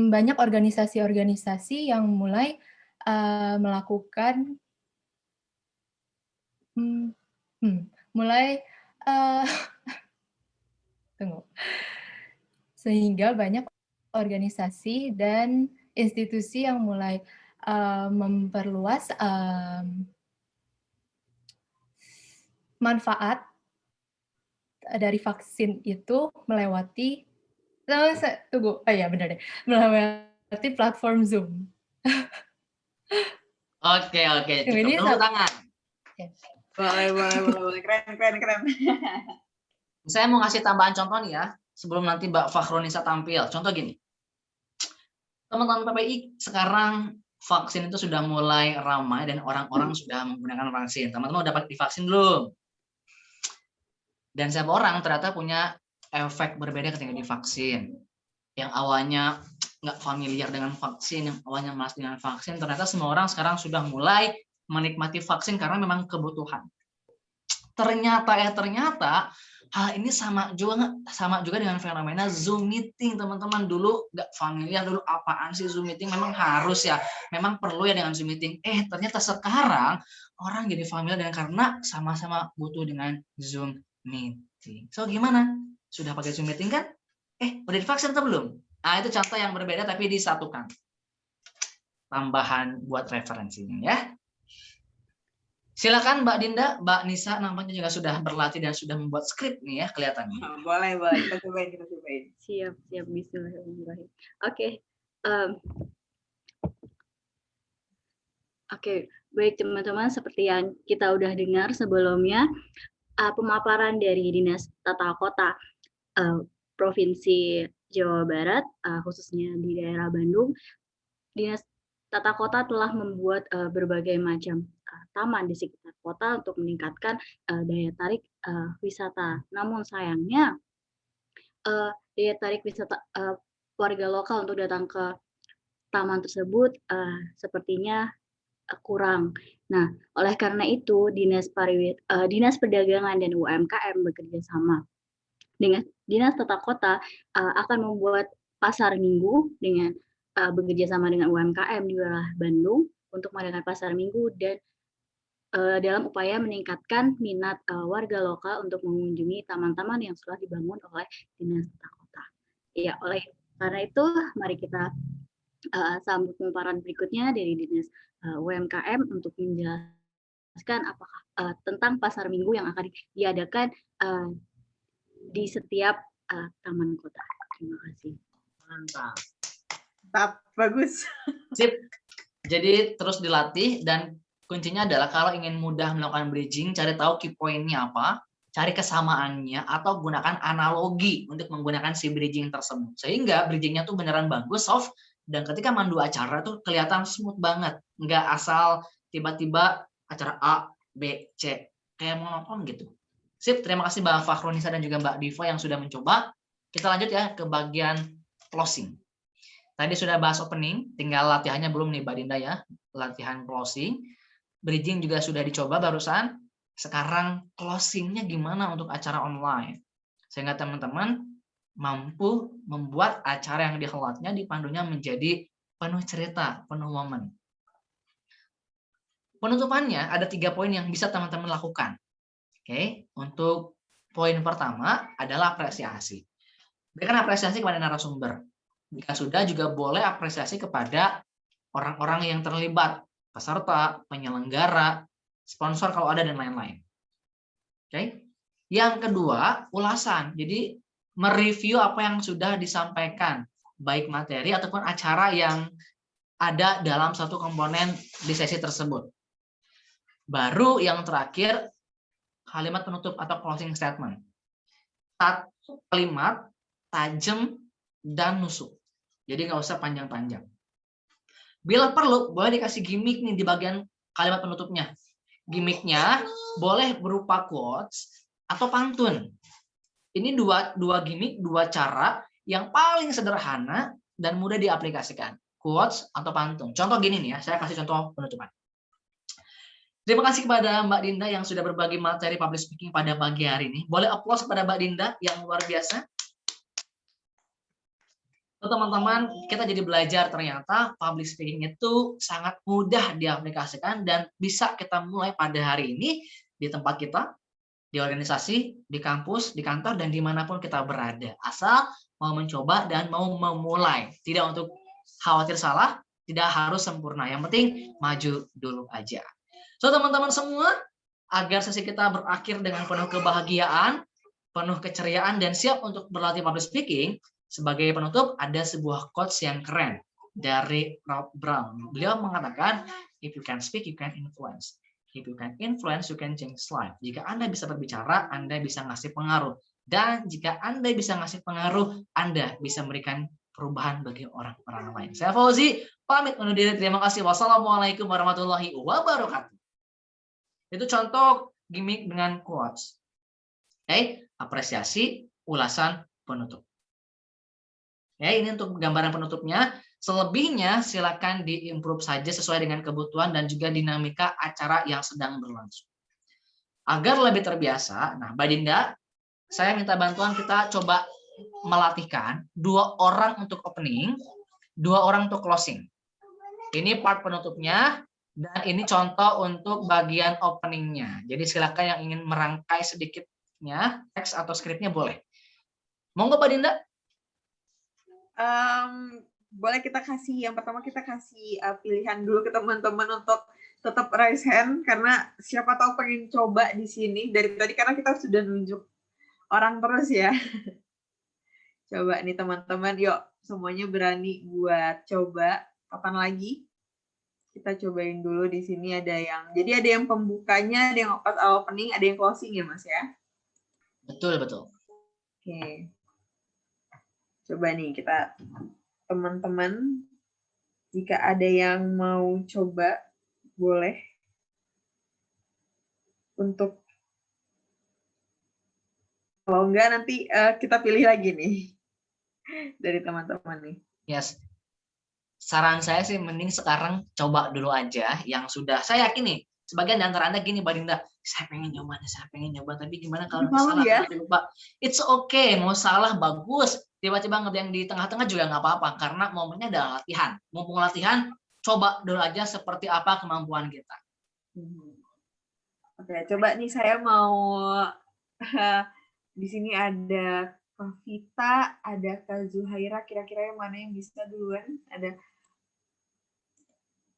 banyak organisasi-organisasi yang mulai melakukan tunggu. Sehingga banyak organisasi dan institusi yang mulai memperluas manfaat dari vaksin itu melewati melewati platform Zoom. Oke, cukup. Ini Tepuk tangan. Boleh. Keren. Saya mau ngasih tambahan contoh nih ya, sebelum nanti Mbak Fakhrunisa tampil. Contoh gini, teman-teman PPI sekarang vaksin itu sudah mulai ramai dan orang-orang sudah menggunakan vaksin. Teman-teman udah divaksin belum? Dan setiap orang ternyata punya efek berbeda ketika divaksin. Yang awalnya nggak familiar dengan vaksin, yang awalnya malas dengan vaksin, ternyata semua orang sekarang sudah mulai menikmati vaksin karena memang kebutuhan. Ternyata hal ini sama juga dengan fenomena Zoom meeting, teman-teman. Dulu nggak familiar, dulu apaan sih Zoom meeting, memang harus ya, memang perlu ya dengan Zoom meeting. Ternyata sekarang orang jadi familiar dengan karena sama-sama butuh dengan Zoom meeting. So gimana? Sudah pakai Zoom meeting kan? Udah divaksin atau belum? Itu contoh yang berbeda tapi disatukan. Tambahan buat referensinya ya. Silakan Mbak Dinda, Mbak Nisa nampaknya juga sudah berlatih dan sudah membuat skrip nih ya kelihatannya. Boleh. Kita cobain. Siap. Bismillahirrahmanirrahim. Oke, baik teman-teman, seperti yang kita udah dengar sebelumnya, pemaparan dari Dinas Tata Kota Provinsi Jawa Barat, khususnya di daerah Bandung, Dinas Tata Kota telah membuat berbagai macam taman di sekitar kota untuk meningkatkan daya tarik wisata. Namun sayangnya daya tarik wisata warga lokal untuk datang ke taman tersebut sepertinya kurang. Nah, oleh karena itu Dinas Perdagangan dan UMKM bekerja sama dengan Dinas Tata Kota akan membuat pasar minggu dengan bekerja sama dengan UMKM di wilayah Bandung untuk mengadakan pasar minggu dan dalam upaya meningkatkan minat warga lokal untuk mengunjungi taman-taman yang sudah dibangun oleh Dinas Tata Kota. Ya, oleh karena itu mari kita sambut pemaparan berikutnya dari Dinas UMKM untuk menjelaskan apakah tentang pasar minggu yang akan diadakan di setiap taman kota. Terima kasih. Mantap. Bagus. Sip. Jadi terus dilatih dan kuncinya adalah kalau ingin mudah melakukan bridging, cari tahu key point-nya apa, cari kesamaannya, atau gunakan analogi untuk menggunakan si bridging tersebut. Sehingga bridging-nya tuh beneran bagus, soft, dan ketika mandu acara tuh kelihatan smooth banget. Nggak asal tiba-tiba acara A, B, C. Kayak monoton gitu. Sip, terima kasih Mbak Fakhrunisa dan juga Mbak Diva yang sudah mencoba. Kita lanjut ya ke bagian closing. Tadi sudah bahas opening, tinggal latihannya belum nih Mbak Dinda ya, latihan closing. Bridging juga sudah dicoba barusan, sekarang closingnya gimana untuk acara online. Sehingga teman-teman mampu membuat acara yang dihelatnya, dipandunya menjadi penuh cerita, penuh momen. Penutupannya ada 3 poin yang bisa teman-teman lakukan. Oke, untuk poin pertama adalah apresiasi. Berikan apresiasi kepada narasumber. Jika sudah, juga boleh apresiasi kepada orang-orang yang terlibat, peserta, penyelenggara, sponsor kalau ada, dan lain-lain. Oke. Yang kedua, ulasan. Jadi, mereview apa yang sudah disampaikan, baik materi ataupun acara yang ada dalam satu komponen di sesi tersebut. Baru yang terakhir, kalimat penutup atau closing statement. Satu kalimat, tajam, dan nusuk. Jadi nggak usah panjang-panjang. Bila perlu, boleh dikasih gimmick nih di bagian kalimat penutupnya. Gimmicknya boleh berupa quotes atau pantun. Ini dua gimmick, 2 cara yang paling sederhana dan mudah diaplikasikan. Quotes atau pantun. Contoh gini nih ya, saya kasih contoh penutupan. Terima kasih kepada Mbak Dinda yang sudah berbagi materi public speaking pada pagi hari ini. Boleh aplaus kepada Mbak Dinda yang luar biasa. Teman-teman, kita jadi belajar ternyata public speaking itu sangat mudah diaplikasikan dan bisa kita mulai pada hari ini di tempat kita, di organisasi, di kampus, di kantor, dan dimanapun kita berada. Asal mau mencoba dan mau memulai. Tidak untuk khawatir salah, tidak harus sempurna. Yang penting maju dulu aja. So teman-teman semua, agar sesi kita berakhir dengan penuh kebahagiaan, penuh keceriaan, dan siap untuk berlatih public speaking, sebagai penutup ada sebuah quotes yang keren dari Ralph Brown. Beliau mengatakan, if you can speak, you can influence. If you can influence, you can change life. Jika Anda bisa berbicara, Anda bisa ngasih pengaruh. Dan jika Anda bisa ngasih pengaruh, Anda bisa memberikan perubahan bagi orang-orang lain. Saya Fauzi, pamit undur diri. Terima kasih. Wassalamualaikum warahmatullahi wabarakatuh. Itu contoh gimmick dengan quotes. Oke, apresiasi, ulasan, penutup. Ya, ini untuk gambaran penutupnya. Selebihnya silakan diimprove saja sesuai dengan kebutuhan dan juga dinamika acara yang sedang berlangsung. Agar lebih terbiasa, nah Mbak Dinda, saya minta bantuan kita coba melatihkan 2 orang untuk opening, 2 orang untuk closing. Ini part penutupnya. Dan ini contoh untuk bagian openingnya. Jadi silakan yang ingin merangkai sedikitnya, teks atau skripnya boleh. Monggo Mbak Dinda. Boleh kita kasih, yang pertama kita kasih pilihan dulu ke teman-teman untuk tetap raise hand, karena siapa tahu pengen coba di sini. Dari tadi karena kita sudah nunjuk orang terus ya. Coba nih teman-teman, yuk semuanya berani buat coba. Kapan lagi? Kita cobain dulu di sini ada yang, jadi ada yang pembukanya, ada yang opening, ada yang closing ya Mas ya? Betul, betul. Oke. Coba nih kita, teman-teman, jika ada yang mau coba, boleh. Untuk, kalau enggak nanti kita pilih lagi nih, dari teman-teman nih. Yes. Saran saya sih mending sekarang coba dulu aja yang sudah. Saya yakin nih, sebagian di antara Anda gini, Mbak Dinda, saya pengen nyoba, tapi gimana kalau salah, ya? lupa. It's okay, mau salah bagus. Tiba-tiba ngerjain di tengah-tengah juga nggak apa-apa, karena momennya adalah latihan. Mumpung latihan, coba dulu aja seperti apa kemampuan kita. Oke, coba nih saya mau, di sini ada Kak Vita, ada Kak Zuhaira, kira-kira yang mana yang bisa duluan?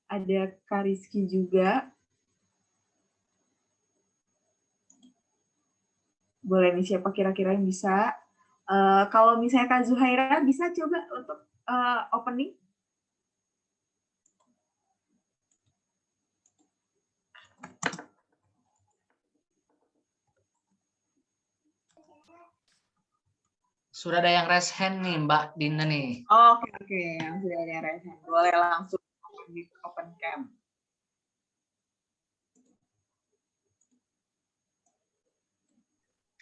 Ada Kak Rizky juga. Boleh nih siapa kira-kira yang bisa. Kalau misalnya Kak Zuhaira bisa coba untuk opening. Sudah ada yang raise hand nih Mbak Dinda nih. Oke. Yang sudah ada yang raise hand. Boleh langsung open cam.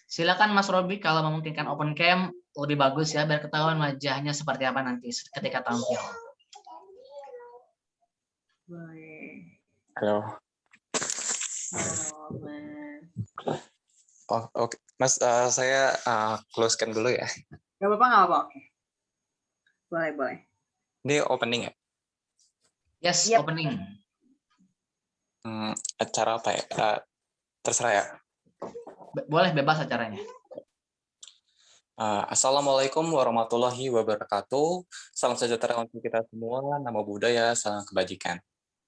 Silakan Mas Robi kalau memungkinkan open cam lebih bagus ya, biar ketahuan wajahnya seperti apa nanti ketika tampil. Boleh. Halo. Mas. Oke. Mas, saya close-kan dulu ya. Gak apa-apa. Oke. Boleh. Ini opening ya? Yes, Yep. Opening. Acara apa ya? Terserah ya. Boleh, bebas acaranya. Assalamualaikum warahmatullahi wabarakatuh. Salam sejahtera untuk kita semua. Namo Buddhaya, salam kebajikan.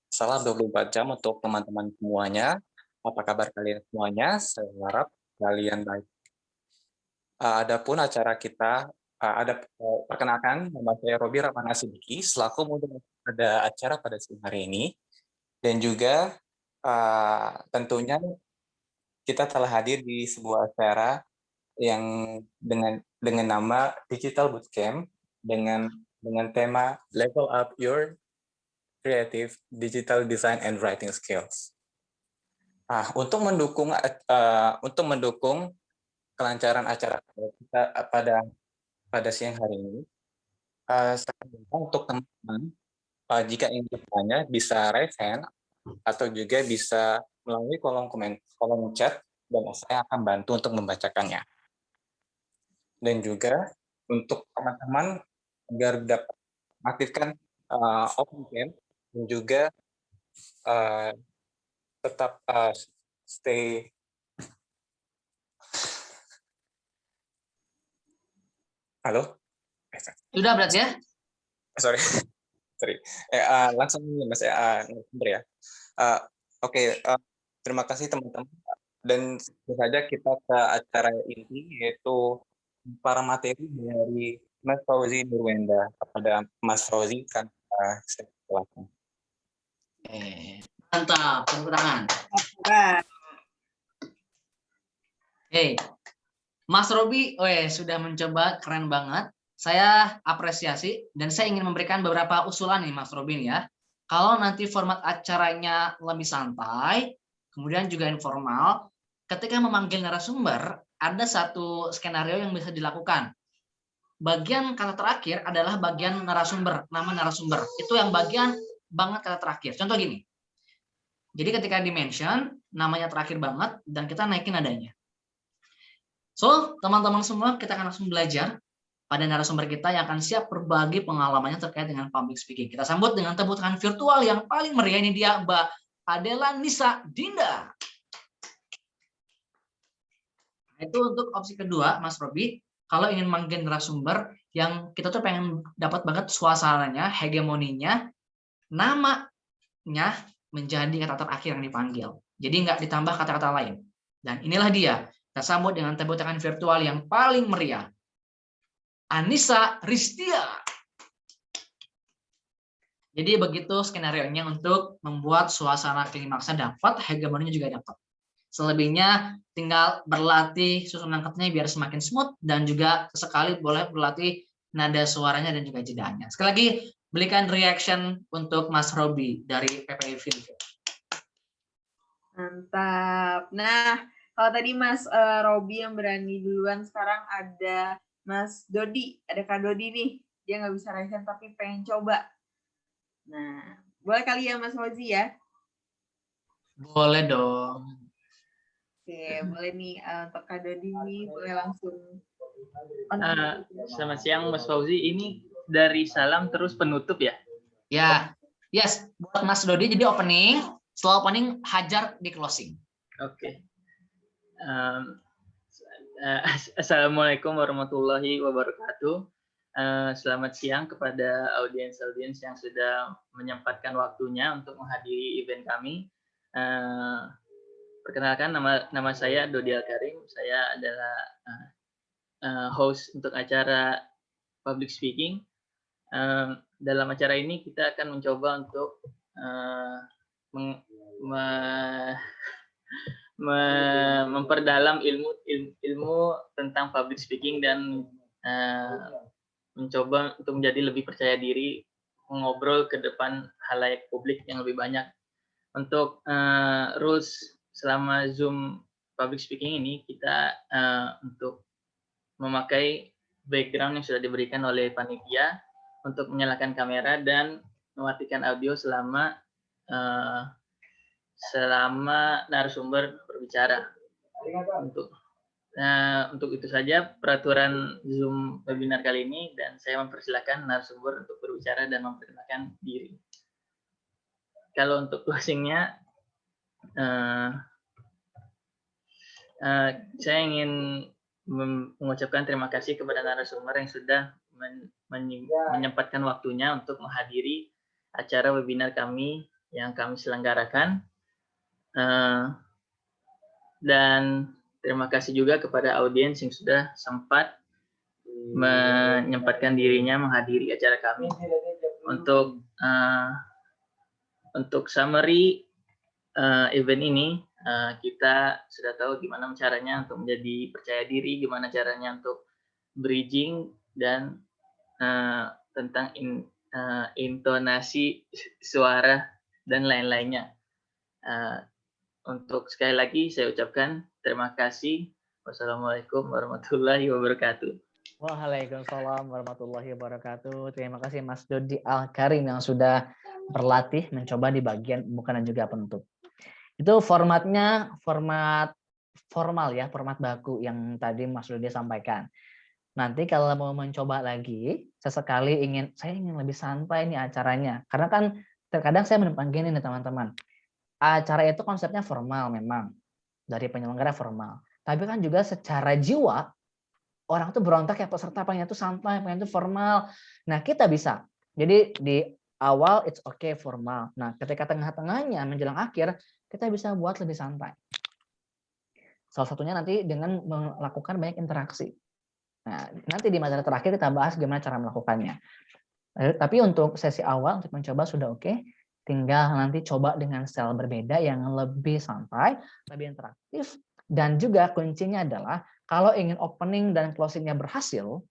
Salam 24 jam untuk teman-teman semuanya. Apa kabar kalian semuanya? Saya harap kalian baik. Adapun acara kita, perkenalkan, nama saya Robi Rahman Asidiki, selaku moderator pada acara pada siang hari ini. Dan juga tentunya kita telah hadir di sebuah acara yang dengan nama Digital Bootcamp dengan tema Level Up Your Creative Digital Design and Writing Skills. Untuk mendukung kelancaran acara kita pada siang hari ini, saya minta untuk teman-teman jika ingin bertanya bisa raise hand atau juga bisa melalui kolom chat, dan saya akan bantu untuk membacakannya. Dan juga untuk teman-teman agar dapat aktifkan open cam dan juga tetap stay. Halo? Sudah berarti ya? Sorry. Langsung Mas ya. Oke, terima kasih teman-teman. Dan tentu saja kita ke acara inti, yaitu para materi dari Mas Fauzi Nurwenda. Kepada Mas Fauzi kan saya silakan. Mantap, tepuk tangan. Mas Robi, sudah mencoba, keren banget. Saya apresiasi dan saya ingin memberikan beberapa usulan nih Mas Robi nih ya. Kalau nanti format acaranya lebih santai, kemudian juga informal, ketika memanggil narasumber, ada satu skenario yang bisa dilakukan. Bagian kata terakhir adalah bagian narasumber, nama narasumber. Itu yang bagian banget kata terakhir. Contoh gini. Jadi ketika di-mention, namanya terakhir banget, dan kita naikin nadanya. So, teman-teman semua, kita akan langsung belajar pada narasumber kita yang akan siap berbagi pengalamannya terkait dengan public speaking. Kita sambut dengan tepuk tangan virtual yang paling meriah. Ini dia Mbak Adela Nisa Dinda. Itu untuk opsi kedua, Mas Robi. Kalau ingin manggil narasumber yang kita tuh pengen dapat banget suasananya, hegemoninya, namanya menjadi kata terakhir yang dipanggil. Jadi nggak ditambah kata-kata lain. Dan inilah dia. Kita sambut dengan tepuk tangan virtual yang paling meriah. Anissa Ristia. Jadi begitu skenario-nya untuk membuat suasana klimaksnya dapat, hegemoninya juga dapat. Selebihnya tinggal berlatih susunan katanya biar semakin smooth, dan juga sesekali boleh berlatih nada suaranya dan juga jedanya. Sekali lagi berikan reaction untuk Mas Robi dari PPI Film. Mantap. Nah, kalau tadi Mas Robi yang berani duluan, sekarang ada Mas Dodi, ada Kak Dodi nih. Dia nggak bisa reaction tapi pengen coba. Nah, boleh kali ya Mas Fauzi ya? Boleh dong. Oke, boleh nih untuk Kak Dodi nih, boleh langsung. Selamat siang Mas Fauzi, ini dari salam terus penutup ya? Ya, yes. Buat Mas Dodi jadi opening, setelah opening hajar di closing. Oke. Assalamualaikum warahmatullahi wabarakatuh. Selamat siang kepada audiens-audiens yang sudah menyempatkan waktunya untuk menghadiri event kami. Perkenalkan, nama saya Dodi Al-Karim. Saya adalah host untuk acara public speaking. Dalam acara ini kita akan mencoba untuk memperdalam ilmu tentang public speaking dan mencoba untuk menjadi lebih percaya diri, mengobrol ke depan khalayak publik yang lebih banyak. Untuk rules selama Zoom public speaking ini, kita untuk memakai background yang sudah diberikan oleh panitia untuk menyalakan kamera dan mematikan audio selama narasumber berbicara. Untuk itu saja peraturan Zoom webinar kali ini, dan saya mempersilahkan narasumber untuk berbicara dan memperkenalkan diri. Kalau untuk closingnya, saya ingin mengucapkan terima kasih kepada narasumber yang sudah menyempatkan waktunya untuk menghadiri acara webinar kami yang kami selenggarakan. Dan terima kasih juga kepada audiens yang sudah sempat menyempatkan dirinya menghadiri acara kami. Untuk summary event ini, kita sudah tahu gimana caranya untuk menjadi percaya diri, gimana caranya untuk bridging, dan tentang intonasi suara dan lain-lainnya. Untuk sekali lagi saya ucapkan terima kasih. Wassalamualaikum warahmatullahi wabarakatuh. Waalaikumsalam warahmatullahi wabarakatuh. Terima kasih Mas Dodi Al-Karim yang sudah berlatih mencoba di bagian pembukaan dan juga penutup. Itu formatnya format formal ya, format baku yang tadi Mas Dodi sampaikan. Nanti kalau mau mencoba lagi, sesekali saya ingin lebih santai nih acaranya. Karena kan terkadang saya menemukan gini nih teman-teman. Acara itu konsepnya formal memang, dari penyelenggara formal. Tapi kan juga secara jiwa, orang tuh berontak ya peserta pengen itu santai, pengen itu formal. Nah kita bisa. Jadi di awal it's okay formal. Nah ketika tengah-tengahnya menjelang akhir, kita bisa buat lebih santai. Salah satunya nanti dengan melakukan banyak interaksi. Nah, nanti di materi terakhir kita bahas gimana cara melakukannya. Tapi untuk sesi awal untuk mencoba sudah oke. Tinggal nanti coba dengan style berbeda yang lebih santai, lebih interaktif. Dan juga kuncinya adalah kalau ingin opening dan closingnya berhasil,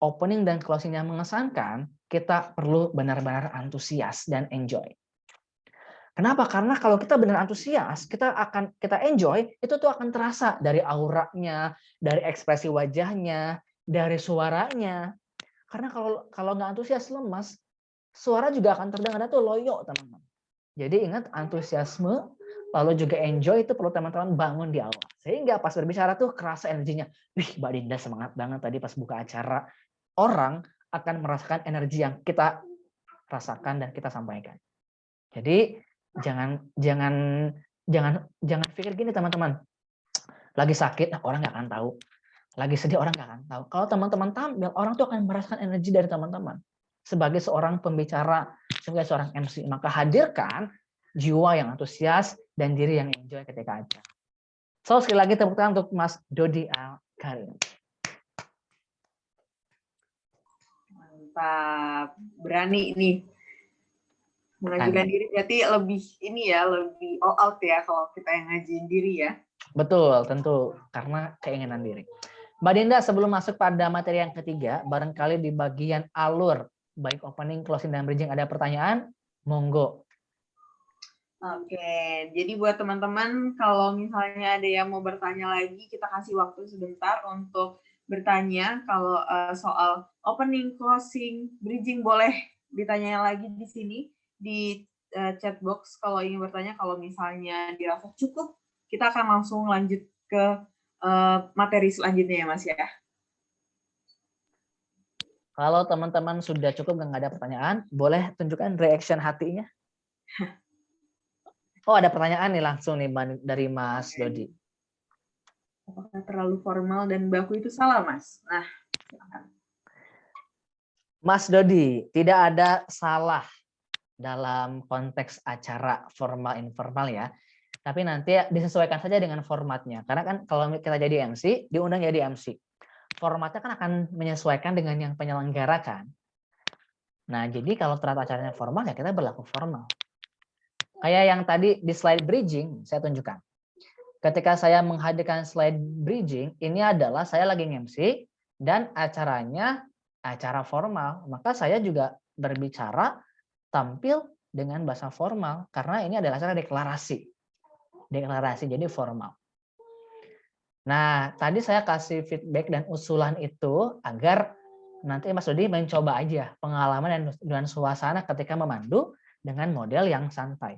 opening dan closingnya mengesankan, kita perlu benar-benar antusias dan enjoy. Kenapa? Karena kalau kita benar antusias, kita enjoy, itu tuh akan terasa dari auranya, dari ekspresi wajahnya, dari suaranya. Karena kalau nggak antusias, lemas, suara juga akan terdengar tuh loyo, teman-teman. Jadi ingat antusiasme, lalu juga enjoy itu perlu teman-teman bangun di awal. Sehingga pas berbicara tuh kerasa energinya. Wih, Mbak Dinda semangat banget tadi pas buka acara. Orang akan merasakan energi yang kita rasakan dan kita sampaikan. Jadi jangan pikir gini teman-teman. Lagi sakit orang nggak akan tahu. Lagi sedih orang nggak akan tahu. Kalau teman-teman tampil, orang tuh akan merasakan energi dari teman-teman. Sebagai seorang pembicara, sebagai seorang MC, maka hadirkan jiwa yang antusias dan diri yang enjoy ketika acara. So sekali lagi tepuk tangan untuk Mas Dodi Al-Karim. Mantap, berani nih. Mengajukan diri berarti lebih ini ya, lebih all out ya kalau kita yang ngajuin diri ya. Betul, tentu karena keinginan diri. Mbak Dinda, sebelum masuk pada materi yang ketiga, barangkali di bagian alur, baik opening, closing, dan bridging ada pertanyaan? Monggo. Oke, jadi buat teman-teman kalau misalnya ada yang mau bertanya lagi, kita kasih waktu sebentar untuk bertanya. Kalau soal opening, closing, bridging boleh ditanya lagi di sini di chat box kalau ingin bertanya. Kalau misalnya dirasa cukup, kita akan langsung lanjut ke materi selanjutnya ya Mas ya. Kalau teman-teman sudah cukup nggak ada pertanyaan, boleh tunjukkan reaction hatinya. Oh, ada pertanyaan nih langsung nih dari Mas Dodi. Apakah terlalu formal dan baku itu salah, Mas? Nah, silakan. Mas Dodi, tidak ada salah dalam konteks acara formal informal ya. Tapi nanti disesuaikan saja dengan formatnya. Karena kan kalau kita jadi MC, diundang jadi MC. Formatnya kan akan menyesuaikan dengan yang penyelenggarakan. Nah, jadi kalau ternyata acaranya formal, ya kita berlaku formal. Kayak yang tadi di slide bridging, saya tunjukkan. Ketika saya menghadirkan slide bridging, ini adalah saya lagi MC dan acaranya acara formal. Maka saya juga berbicara tampil dengan bahasa formal karena ini adalah acara deklarasi. Deklarasi jadi formal. Nah, tadi saya kasih feedback dan usulan itu agar nanti Mas Dodi mencoba aja pengalaman dan suasana ketika memandu dengan model yang santai.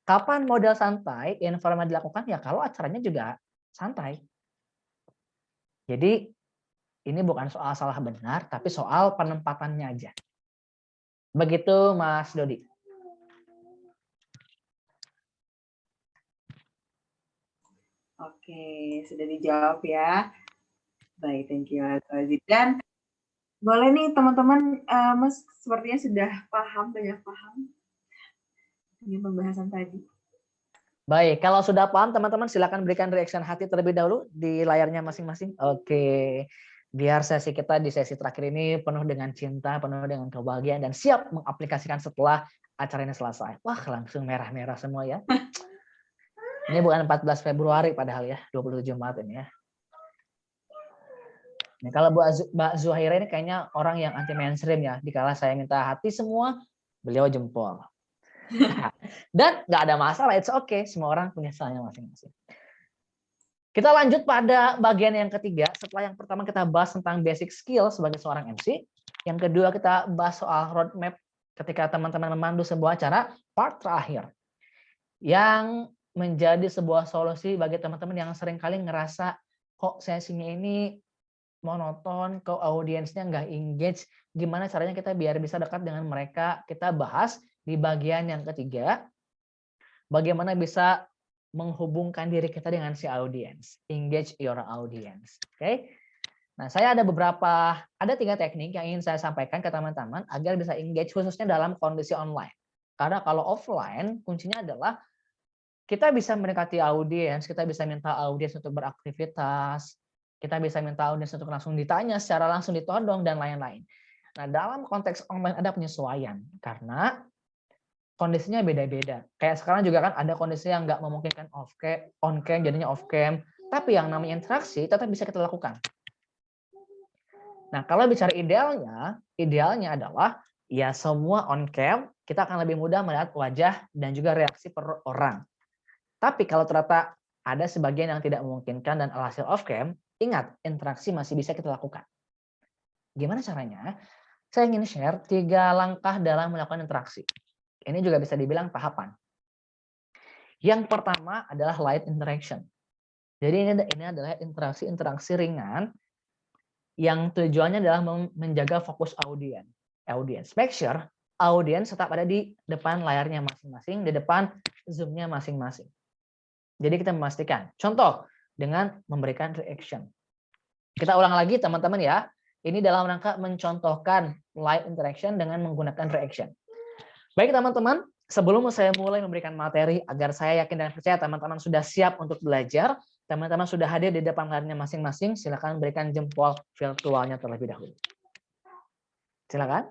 Kapan model santai informal dilakukan? Ya kalau acaranya juga santai. Jadi ini bukan soal salah benar, tapi soal penempatannya aja. Begitu Mas Dodi. Oke, sudah dijawab ya. Baik, thank you Mas Wazid. Dan boleh nih teman-teman, Mas sepertinya sudah paham, banyak paham ini pembahasan tadi. Baik, kalau sudah paham teman-teman silakan berikan reaction hati terlebih dahulu di layarnya masing-masing. Oke, biar sesi kita di sesi terakhir ini penuh dengan cinta, penuh dengan kebahagiaan dan siap mengaplikasikan setelah acara ini selesai. Wah, langsung merah-merah semua ya. Ini bukan 14 Februari padahal ya, 27 Maret ini ya. Nah, kalau Mbak Zuhaira ini kayaknya orang yang anti mainstream ya. Dikala saya minta hati semua, beliau jempol. Dan nggak ada masalah, it's okay. Semua orang punya stylenya masing-masing. Kita lanjut pada bagian yang ketiga. Setelah yang pertama kita bahas tentang basic skill sebagai seorang MC. Yang kedua kita bahas soal roadmap ketika teman-teman memandu sebuah acara. Part terakhir. Yang menjadi sebuah solusi bagi teman-teman yang seringkali ngerasa kok sesinya ini monoton, kok audiensnya nggak engage, gimana caranya kita biar bisa dekat dengan mereka. Kita bahas di bagian yang ketiga, bagaimana bisa menghubungkan diri kita dengan si audiens, engage your audience. Oke. Nah, saya ada 3 teknik yang ingin saya sampaikan ke teman-teman agar bisa engage khususnya dalam kondisi online. Karena kalau offline, kuncinya adalah kita bisa mendekati audiens, kita bisa minta audiens untuk beraktivitas, kita bisa minta audiens untuk langsung ditanya, secara langsung ditodong, dan lain-lain. Nah, dalam konteks online ada penyesuaian, karena kondisinya beda-beda. Kayak sekarang juga kan ada kondisi yang nggak memungkinkan on cam, jadinya off cam, tapi yang namanya interaksi tetap bisa kita lakukan. Nah, kalau bicara idealnya adalah ya semua on cam, kita akan lebih mudah melihat wajah dan juga reaksi per orang. Tapi kalau ternyata ada sebagian yang tidak memungkinkan dan alhasil off cam, ingat, interaksi masih bisa kita lakukan. Gimana caranya? Saya ingin share 3 langkah dalam melakukan interaksi. Ini juga bisa dibilang tahapan. Yang pertama adalah light interaction. Jadi ini adalah interaksi ringan yang tujuannya adalah menjaga fokus audiens. Make sure audiens tetap ada di depan layarnya masing-masing, di depan Zoom-nya masing-masing. Jadi kita memastikan. Contoh, dengan memberikan reaction. Kita ulang lagi teman-teman ya. Ini dalam rangka mencontohkan live interaction dengan menggunakan reaction. Baik teman-teman, sebelum saya mulai memberikan materi agar saya yakin dan percaya teman-teman sudah siap untuk belajar, teman-teman sudah hadir di depan layarnya masing-masing, silakan berikan jempol virtualnya terlebih dahulu. Silakan.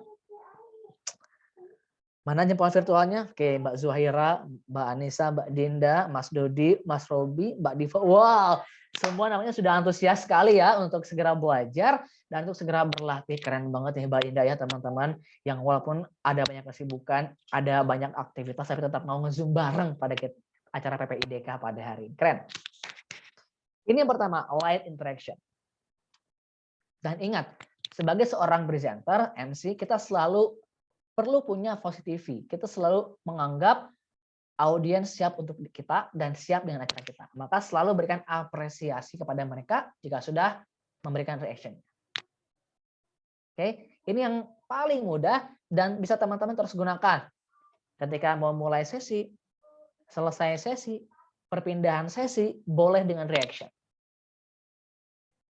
Mana jempol virtualnya? Oke, Mbak Zuhaira, Mbak Anissa, Mbak Dinda, Mas Dodi, Mas Robi, Mbak Diva. Wow, semua namanya sudah antusias sekali ya untuk segera belajar dan untuk segera berlatih. Keren banget nih Mbak Dinda ya teman-teman, yang walaupun ada banyak kesibukan, ada banyak aktivitas, tapi tetap mau nge-zoom bareng pada acara PPIDK pada hari ini. Keren. Ini yang pertama, light interaction. Dan ingat, sebagai seorang presenter, MC, kita selalu perlu punya positivity. Kita selalu menganggap audiens siap untuk kita dan siap dengan acara kita. Maka selalu berikan apresiasi kepada mereka jika sudah memberikan reaction. Oke, ini yang paling mudah dan bisa teman-teman terus gunakan. Ketika mau mulai sesi, selesai sesi, perpindahan sesi, boleh dengan reaction.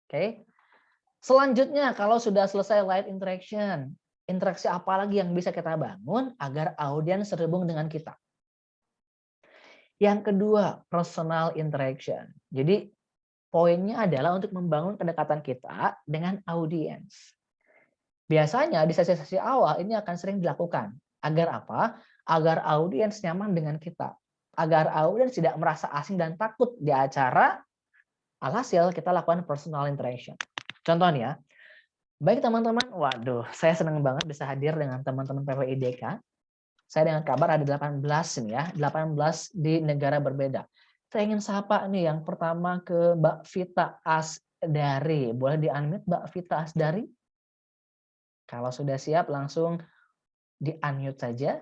Oke. Selanjutnya, kalau sudah selesai light interaction, interaksi apa lagi yang bisa kita bangun agar audiens terhubung dengan kita? Yang kedua, personal interaction. Jadi, poinnya adalah untuk membangun kedekatan kita dengan audiens. Biasanya di sesi-sesi awal ini akan sering dilakukan. Agar apa? Agar audiens nyaman dengan kita. Agar audiens tidak merasa asing dan takut di acara. Alhasil kita lakukan personal interaction. Contohnya, baik teman-teman, waduh, saya senang banget bisa hadir dengan teman-teman PPIDK. Saya dengan kabar ada 18 nih ya, 18 di negara berbeda. Saya ingin sapa nih yang pertama ke Mbak Vita Asdari. Boleh di-unmute Mbak Vita Asdari? Kalau sudah siap langsung di-unmute saja.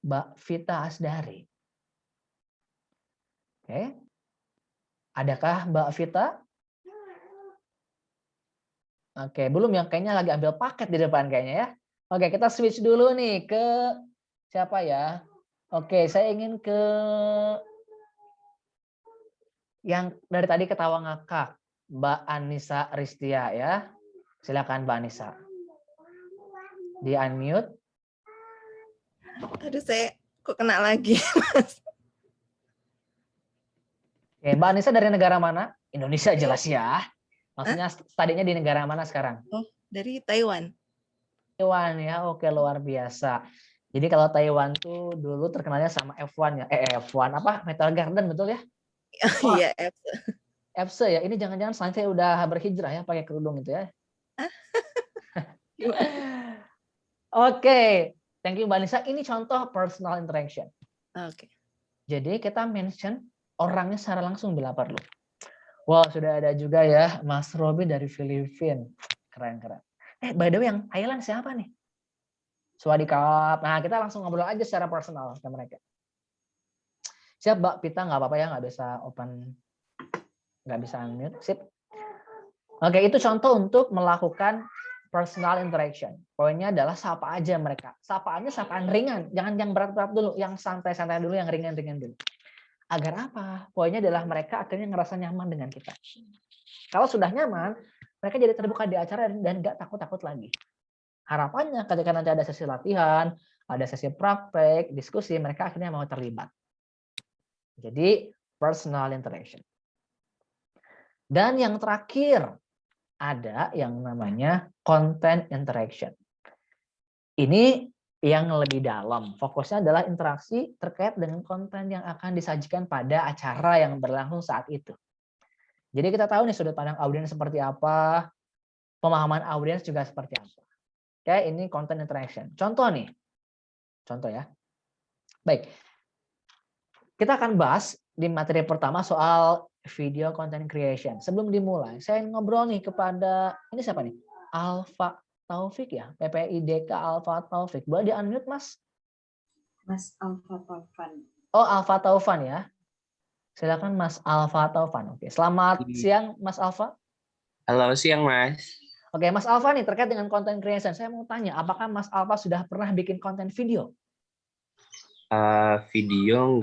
Mbak Vita Asdari. Oke. Adakah Mbak Vita? Oke, belum ya, kayaknya lagi ambil paket di depan kayaknya ya. Oke, kita switch dulu nih ke siapa ya? Oke, saya ingin ke yang dari tadi ketawa ngakak, Mbak Anissa Ristia ya. Silakan Mbak Anissa. Di unmute. Aduh, saya kok kena lagi, Mas. Oke, Mbak Anissa dari negara mana? Indonesia jelas ya. Maksudnya studinya di negara mana sekarang? Oh, dari Taiwan. Taiwan ya, oke, luar biasa. Jadi kalau Taiwan tuh dulu terkenalnya sama F1 ya, F1 apa? Metal Garden betul ya? Iya, FC ya. Ini jangan-jangan saya udah berhijrah ya pakai kerudung itu ya. Oke, thank you Mbak Nisa. Ini contoh personal interaction. Oke. Jadi kita mention orangnya secara langsung bila perlu. Wow, sudah ada juga ya Mas Robi dari Filipina. Keren-keren. By the way yang Thailand siapa nih? Swadikap. Nah, kita langsung ngobrol aja secara personal ke mereka. Siap, Mbak Pita, nggak apa-apa ya, nggak bisa unmute. Sip. Oke, itu contoh untuk melakukan personal interaction. Poinnya adalah sapa aja mereka. Sapaannya sapaan ringan, jangan yang berat-berat dulu, yang santai-santai dulu, yang ringan-ringan dulu. Agar apa? Poinnya adalah mereka akhirnya ngerasa nyaman dengan kita. Kalau sudah nyaman, mereka jadi terbuka di acara dan nggak takut-takut lagi. Harapannya ketika nanti ada sesi latihan, ada sesi praktek, diskusi, mereka akhirnya mau terlibat. Jadi personal interaction. Dan yang terakhir, ada yang namanya content interaction. Ini yang lebih dalam. Fokusnya adalah interaksi terkait dengan konten yang akan disajikan pada acara yang berlangsung saat itu. Jadi kita tahu nih sudut pandang audiens seperti apa, pemahaman audiens juga seperti apa. Oke, ini content interaction. Contoh nih. Contoh ya. Baik. Kita akan bahas di materi pertama soal video content creation. Sebelum dimulai, saya ngobrol nih kepada, ini siapa nih? Alfa Taufik ya, PPIDK Alfa Taufik. Boleh di-unmute, Mas? Mas Alfa Taufan. Oh, Alfa Taufan ya. Silakan Mas Alfa Taufan. Oke, selamat siang Mas Alfa. Halo, siang Mas. Oke, Mas Alfa nih terkait dengan content creation. Saya mau tanya, apakah Mas Alfa sudah pernah bikin konten video? Video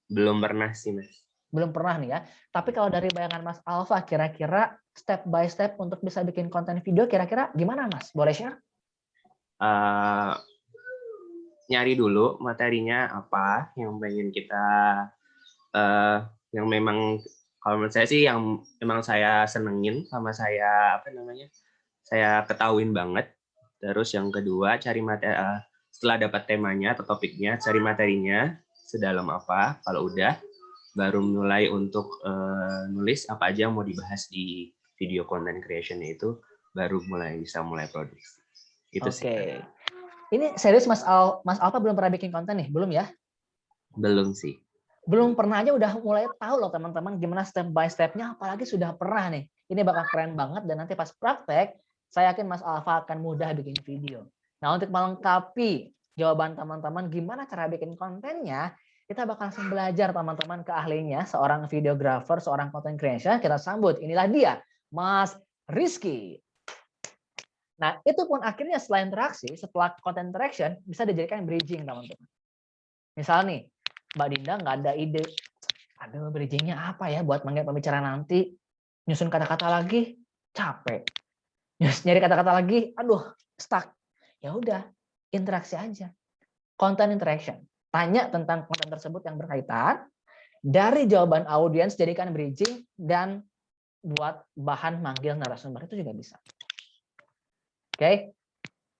belum pernah sih, Mas. Belum pernah nih ya. Tapi kalau dari bayangan Mas Alfa, kira-kira step by step untuk bisa bikin konten video, kira-kira gimana Mas? Boleh share? Nyari dulu materinya apa yang pengen kita, yang memang kalau menurut saya sih yang memang saya senengin sama saya saya ketahuin banget. Terus yang kedua cari materi, setelah dapat temanya atau topiknya, cari materinya sedalam apa. Kalau udah, baru mulai untuk nulis apa aja yang mau dibahas di video content creation itu, baru bisa mulai produksi. Itu sih. Oke. Ini serius Mas Alfa belum pernah bikin konten nih? Belum ya? Belum sih. Belum pernah aja udah mulai tahu loh teman-teman gimana step by step-nya, apalagi sudah pernah nih. Ini bakal keren banget dan nanti pas praktek, saya yakin Mas Alfa akan mudah bikin video. Nah, untuk melengkapi jawaban teman-teman gimana cara bikin kontennya, kita bakal langsung belajar teman-teman ke ahlinya, seorang videographer, seorang content creation. Kita sambut, inilah dia, Mas Rizky. Nah, itu pun akhirnya setelah interaksi, setelah content interaction, bisa dijadikan bridging teman-teman. Misal nih, Mbak Dinda nggak ada ide, aduh bridgingnya apa ya buat manggil pembicara nanti, nyusun kata-kata lagi, capek. Nyari kata-kata lagi, aduh, stuck. Ya udah, interaksi aja. Content interaction. Tanya tentang konten tersebut yang berkaitan, dari jawaban audiens jadikan bridging, dan buat bahan manggil narasumber itu juga bisa. Oke,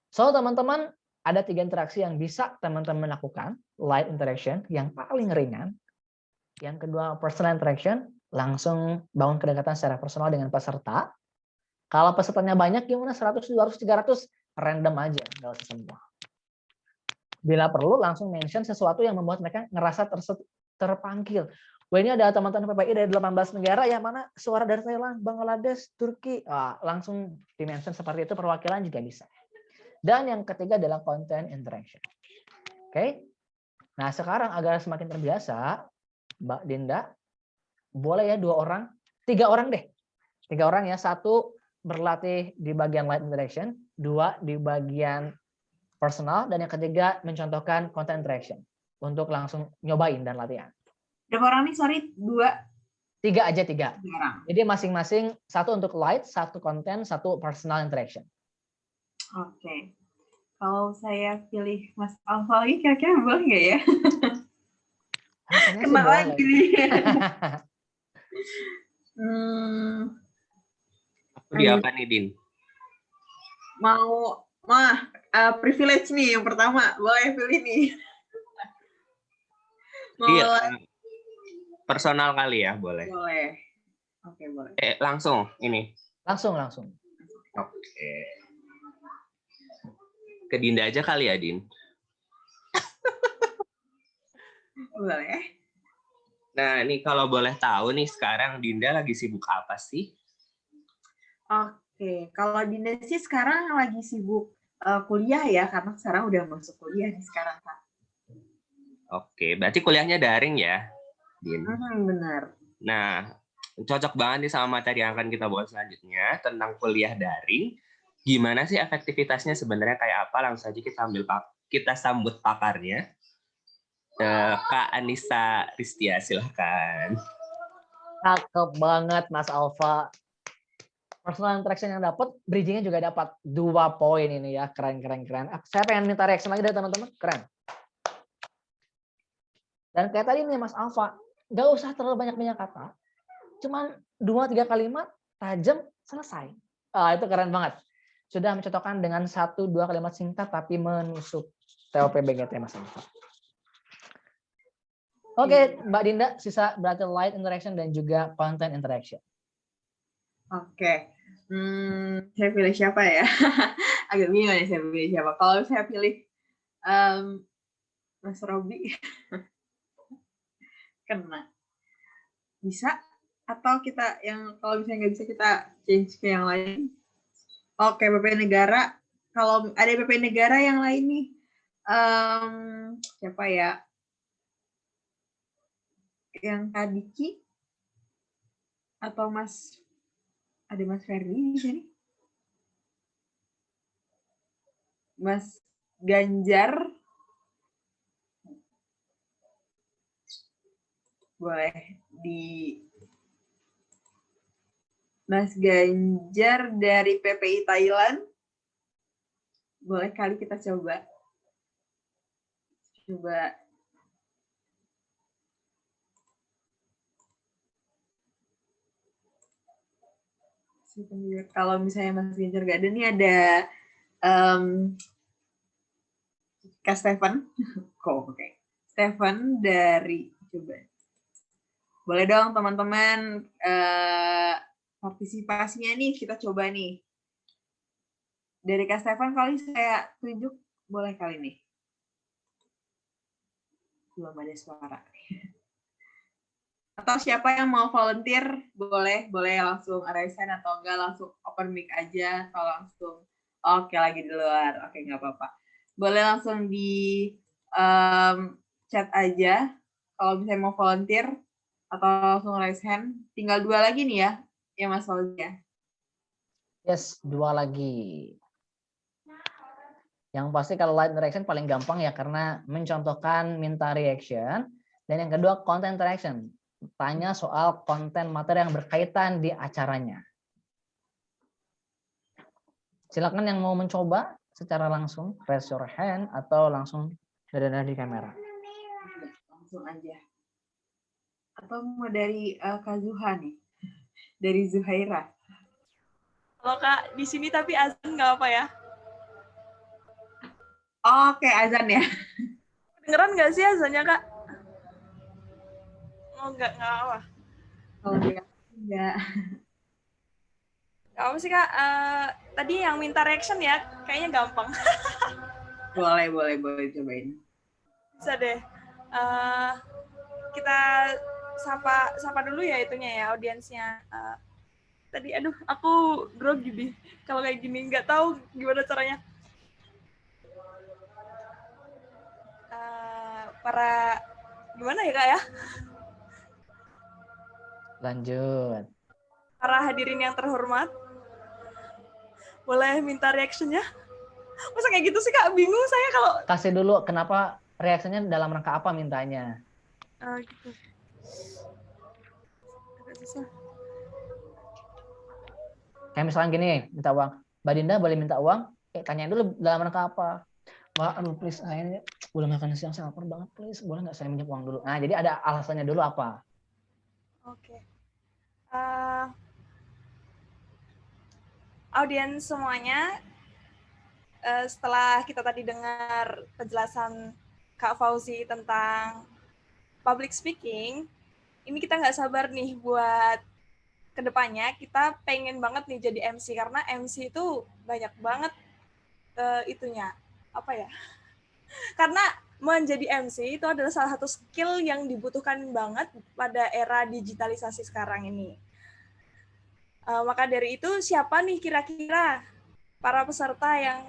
so teman-teman ada 3 interaksi yang bisa teman-teman lakukan. Light interaction yang paling ringan. Yang kedua personal interaction, langsung bangun kedekatan secara personal dengan peserta. Kalau pesertanya banyak gimana 100, 200, 300 random aja, nggak usah semua. Bila perlu langsung mention sesuatu yang membuat mereka ngerasa terpanggil. Wah, ini ada teman-teman PPI dari 18 negara, yang mana suara dari Thailand, Bangladesh, Turki. Langsung dimention seperti itu, perwakilan juga bisa. Dan yang ketiga adalah content interaction. Oke. Nah, sekarang agar semakin terbiasa, Mbak Dinda, boleh ya 2 orang, 3 orang deh. 3 orang ya, 1 berlatih di bagian light interaction, 2 di bagian personal, dan yang ketiga mencontohkan content interaction untuk langsung nyobain dan latihan. Berapa orang nih? Sorry, 2. 3 aja, 3. 3 orang. Jadi masing-masing 1 untuk light, 1 content, 1 personal interaction. Oke. Kalau saya pilih Mas Alfa lagi, kira-kira boleh nggak ya? Kena lagi nih. Di apa nih, Din? Mau privilege nih yang pertama, boleh pilih nih. Iya, personal kali ya, boleh. Boleh. Oke, boleh. Langsung ini. Langsung. Oke. Ke Dinda aja kali ya, Din. Boleh. Nah, ini kalau boleh tahu nih sekarang Dinda lagi sibuk apa sih? Oke, kalau Dinda sih sekarang lagi sibuk kuliah ya, karena sekarang udah masuk kuliah nih sekarang, Kak. Oke, berarti kuliahnya daring ya? Din. Benar. Nah, cocok banget nih sama materi yang akan kita bahas selanjutnya tentang kuliah daring. Gimana sih efektivitasnya sebenarnya kayak apa? Langsung saja kita sambut pakarnya. Kak Anissa Ristia, silahkan. Cakep banget Mas Alfa. Personal interaction yang dapat, bridgingnya juga dapat 2 poin ini ya, keren. Saya pengen minta reaction lagi dari teman-teman, keren. Dan kayak tadi nih Mas Alfa, nggak usah terlalu banyak kata, cuman 2-3 kalimat tajam selesai. Itu keren banget. Sudah mencocokkan dengan 1-2 kalimat singkat tapi menusuk TOP-BGT Mas Alfa. Oke, Mbak Dinda, sisa berarti light interaction dan juga content interaction. Oke. Saya pilih siapa ya? Agak bingung ya saya pilih siapa. Kalau saya pilih Mas Robi, kena. Bisa? Atau kita yang kalau misalnya nggak bisa kita change ke yang lain? Oke, PP Negara. Kalau ada PP Negara yang lain nih, siapa ya? Yang Kadiki atau ada Mas Ferdi di sini? Mas Ganjar, boleh di Mas Ganjar dari PPI Thailand, boleh kali kita coba. Kalau misalnya Mas Ganjar gak ada, nih ada Kak Stefan. Oke. Stefan dari, coba. Boleh dong teman-teman partisipasinya nih, kita coba nih. Dari Kak Stefan kali saya tunjuk, boleh kali nih. Belum ada suara. Atau siapa yang mau volunteer, boleh langsung raise hand atau enggak langsung open mic aja, atau langsung oke lagi di luar, oke nggak apa-apa. Boleh langsung di chat aja kalau misalnya mau volunteer atau langsung raise hand. Tinggal 2 lagi nih ya Mas Waldi ya. Yes, 2 lagi. Yang pasti kalau light interaction paling gampang ya karena mencontohkan minta reaction. Dan yang kedua content interaction. Tanya soal konten materi yang berkaitan di acaranya. Silakan yang mau mencoba secara langsung, raise your hand atau langsung dari kamera. Langsung aja. Atau mau dari Kak Zuha nih? Dari Zuhaira. Kalau Kak di sini tapi azan nggak apa ya? Oke, azan ya. Dengeran nggak sih azannya Kak? Oh nggak apa. Oh enggak. Nggak apa sih Kak? Tadi yang minta reaction ya, kayaknya gampang. Boleh cobain. Bisa deh. Kita sapa dulu ya itunya ya, audiensnya. Tadi aduh aku grogi deh kalau kayak gini, nggak tahu gimana caranya. Para gimana ya Kak ya? Lanjut. Para hadirin yang terhormat, boleh minta reaction-nya? Masa kayak gitu sih Kak? Bingung saya kalau... Kasih dulu kenapa reaksinya dalam rangka apa mintanya. Gitu. Agak susah. Kayak misalkan gini, minta uang. Mbak Dinda boleh minta uang? Tanyain dulu dalam rangka apa. Mbak, aduh please, saya udah makan siang, saya lapar banget, please. Boleh nggak saya minjem uang dulu? Nah, jadi ada alasannya dulu apa? Oke. Audiens semuanya, setelah kita tadi dengar penjelasan Kak Fauzi tentang public speaking, ini kita nggak sabar nih buat kedepannya kita pengen banget nih jadi MC, karena MC itu banyak banget itunya, apa ya? Karena menjadi MC itu adalah salah satu skill yang dibutuhkan banget pada era digitalisasi sekarang ini. Maka dari itu, siapa nih kira-kira para peserta yang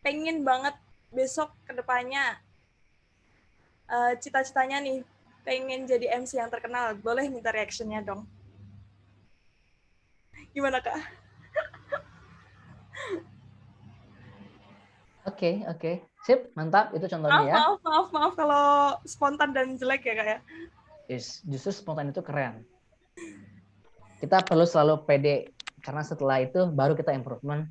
pengen banget besok ke depannya cita-citanya nih pengen jadi MC yang terkenal, boleh minta reaction-nya dong. Gimana Kak? Oke. Sip, mantap. Itu contohnya ya. Maaf kalau spontan dan jelek ya Kak ya. Justru spontan itu keren. Kita perlu selalu pede. Karena setelah itu baru kita improvement.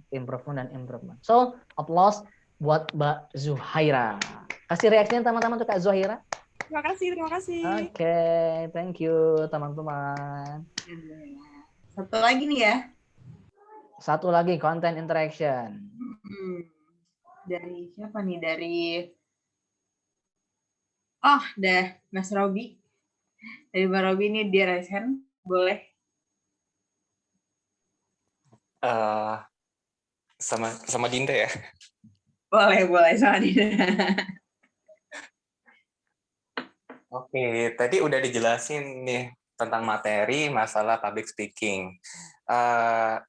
So, applause buat Mbak Zuhaira. Kasih reaksinya teman-teman untuk Kak Zuhaira. Terima kasih. Oke, thank you teman-teman. Satu lagi nih ya. Satu lagi, content interaction. Dari siapa nih? Dari Mas Robi. Dari Mas Robi ini dia raise hand. Boleh. Sama Dinda ya. Boleh sama Dinda. Oke, tadi udah dijelasin nih tentang materi masalah public speaking.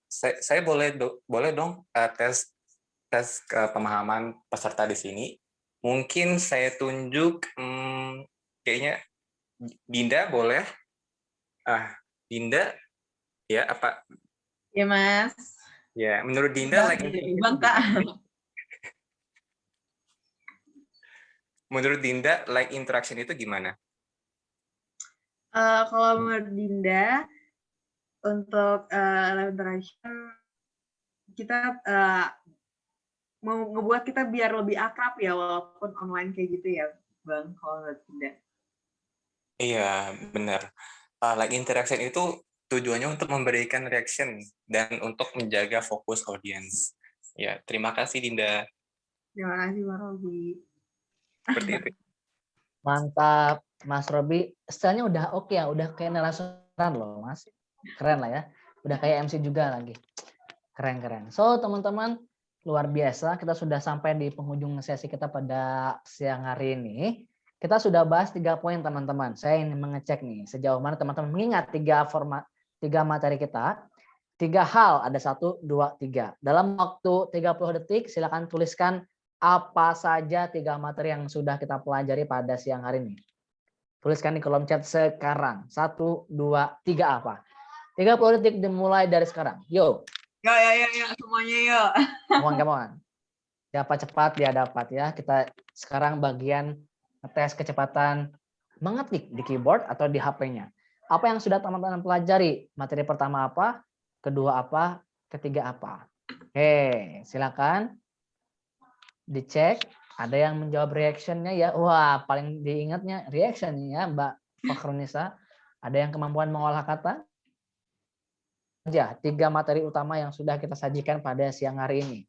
Saya boleh dong tes pemahaman peserta di sini. Mungkin saya tunjuk, kayaknya Dinda boleh. Dinda, ya apa? Ya Mas. Ya, menurut Dinda menurut Dinda like interaction itu gimana? Kalau menurut Dinda untuk live interaction kita mau ngebuat kita biar lebih akrab ya walaupun online kayak gitu ya Bang, kalau menurut Dinda. Iya, benar. Like interaction itu tujuannya untuk memberikan reaction dan untuk menjaga fokus audiens. Ya, terima kasih Dinda. Terima kasih Mas Robi. Seperti itu. Mantap, Mas Robi. Stylenya udah oke ya, udah kayak narasumber loh, Mas. Keren lah ya. Udah kayak MC juga lagi. Keren. So, teman-teman, luar biasa. Kita sudah sampai di penghujung sesi kita pada siang hari ini. Kita sudah bahas 3 poin, teman-teman. Saya ingin mengecek nih, sejauh mana teman-teman mengingat 3 materi kita. 3 hal, ada 1, 2, 3. Dalam waktu 30 detik, silakan tuliskan apa saja 3 materi yang sudah kita pelajari pada siang hari ini. Tuliskan di kolom chat sekarang. 1, 2, 3 apa? 30 detik dimulai dari sekarang. Yo. Ya, semuanya yuk. Come on. Siapa cepat dia dapat ya. Kita sekarang bagian ngetes kecepatan mengetik di keyboard atau di HP-nya. Apa yang sudah teman-teman pelajari? Materi pertama apa? Kedua apa? Ketiga apa? Oke, silakan dicek. Ada yang menjawab reaction-nya ya. Wah, paling diingatnya reaction ya, Mbak Fakhrunisa. Ada yang kemampuan mengolah kata. Ya, 3 materi utama yang sudah kita sajikan pada siang hari ini.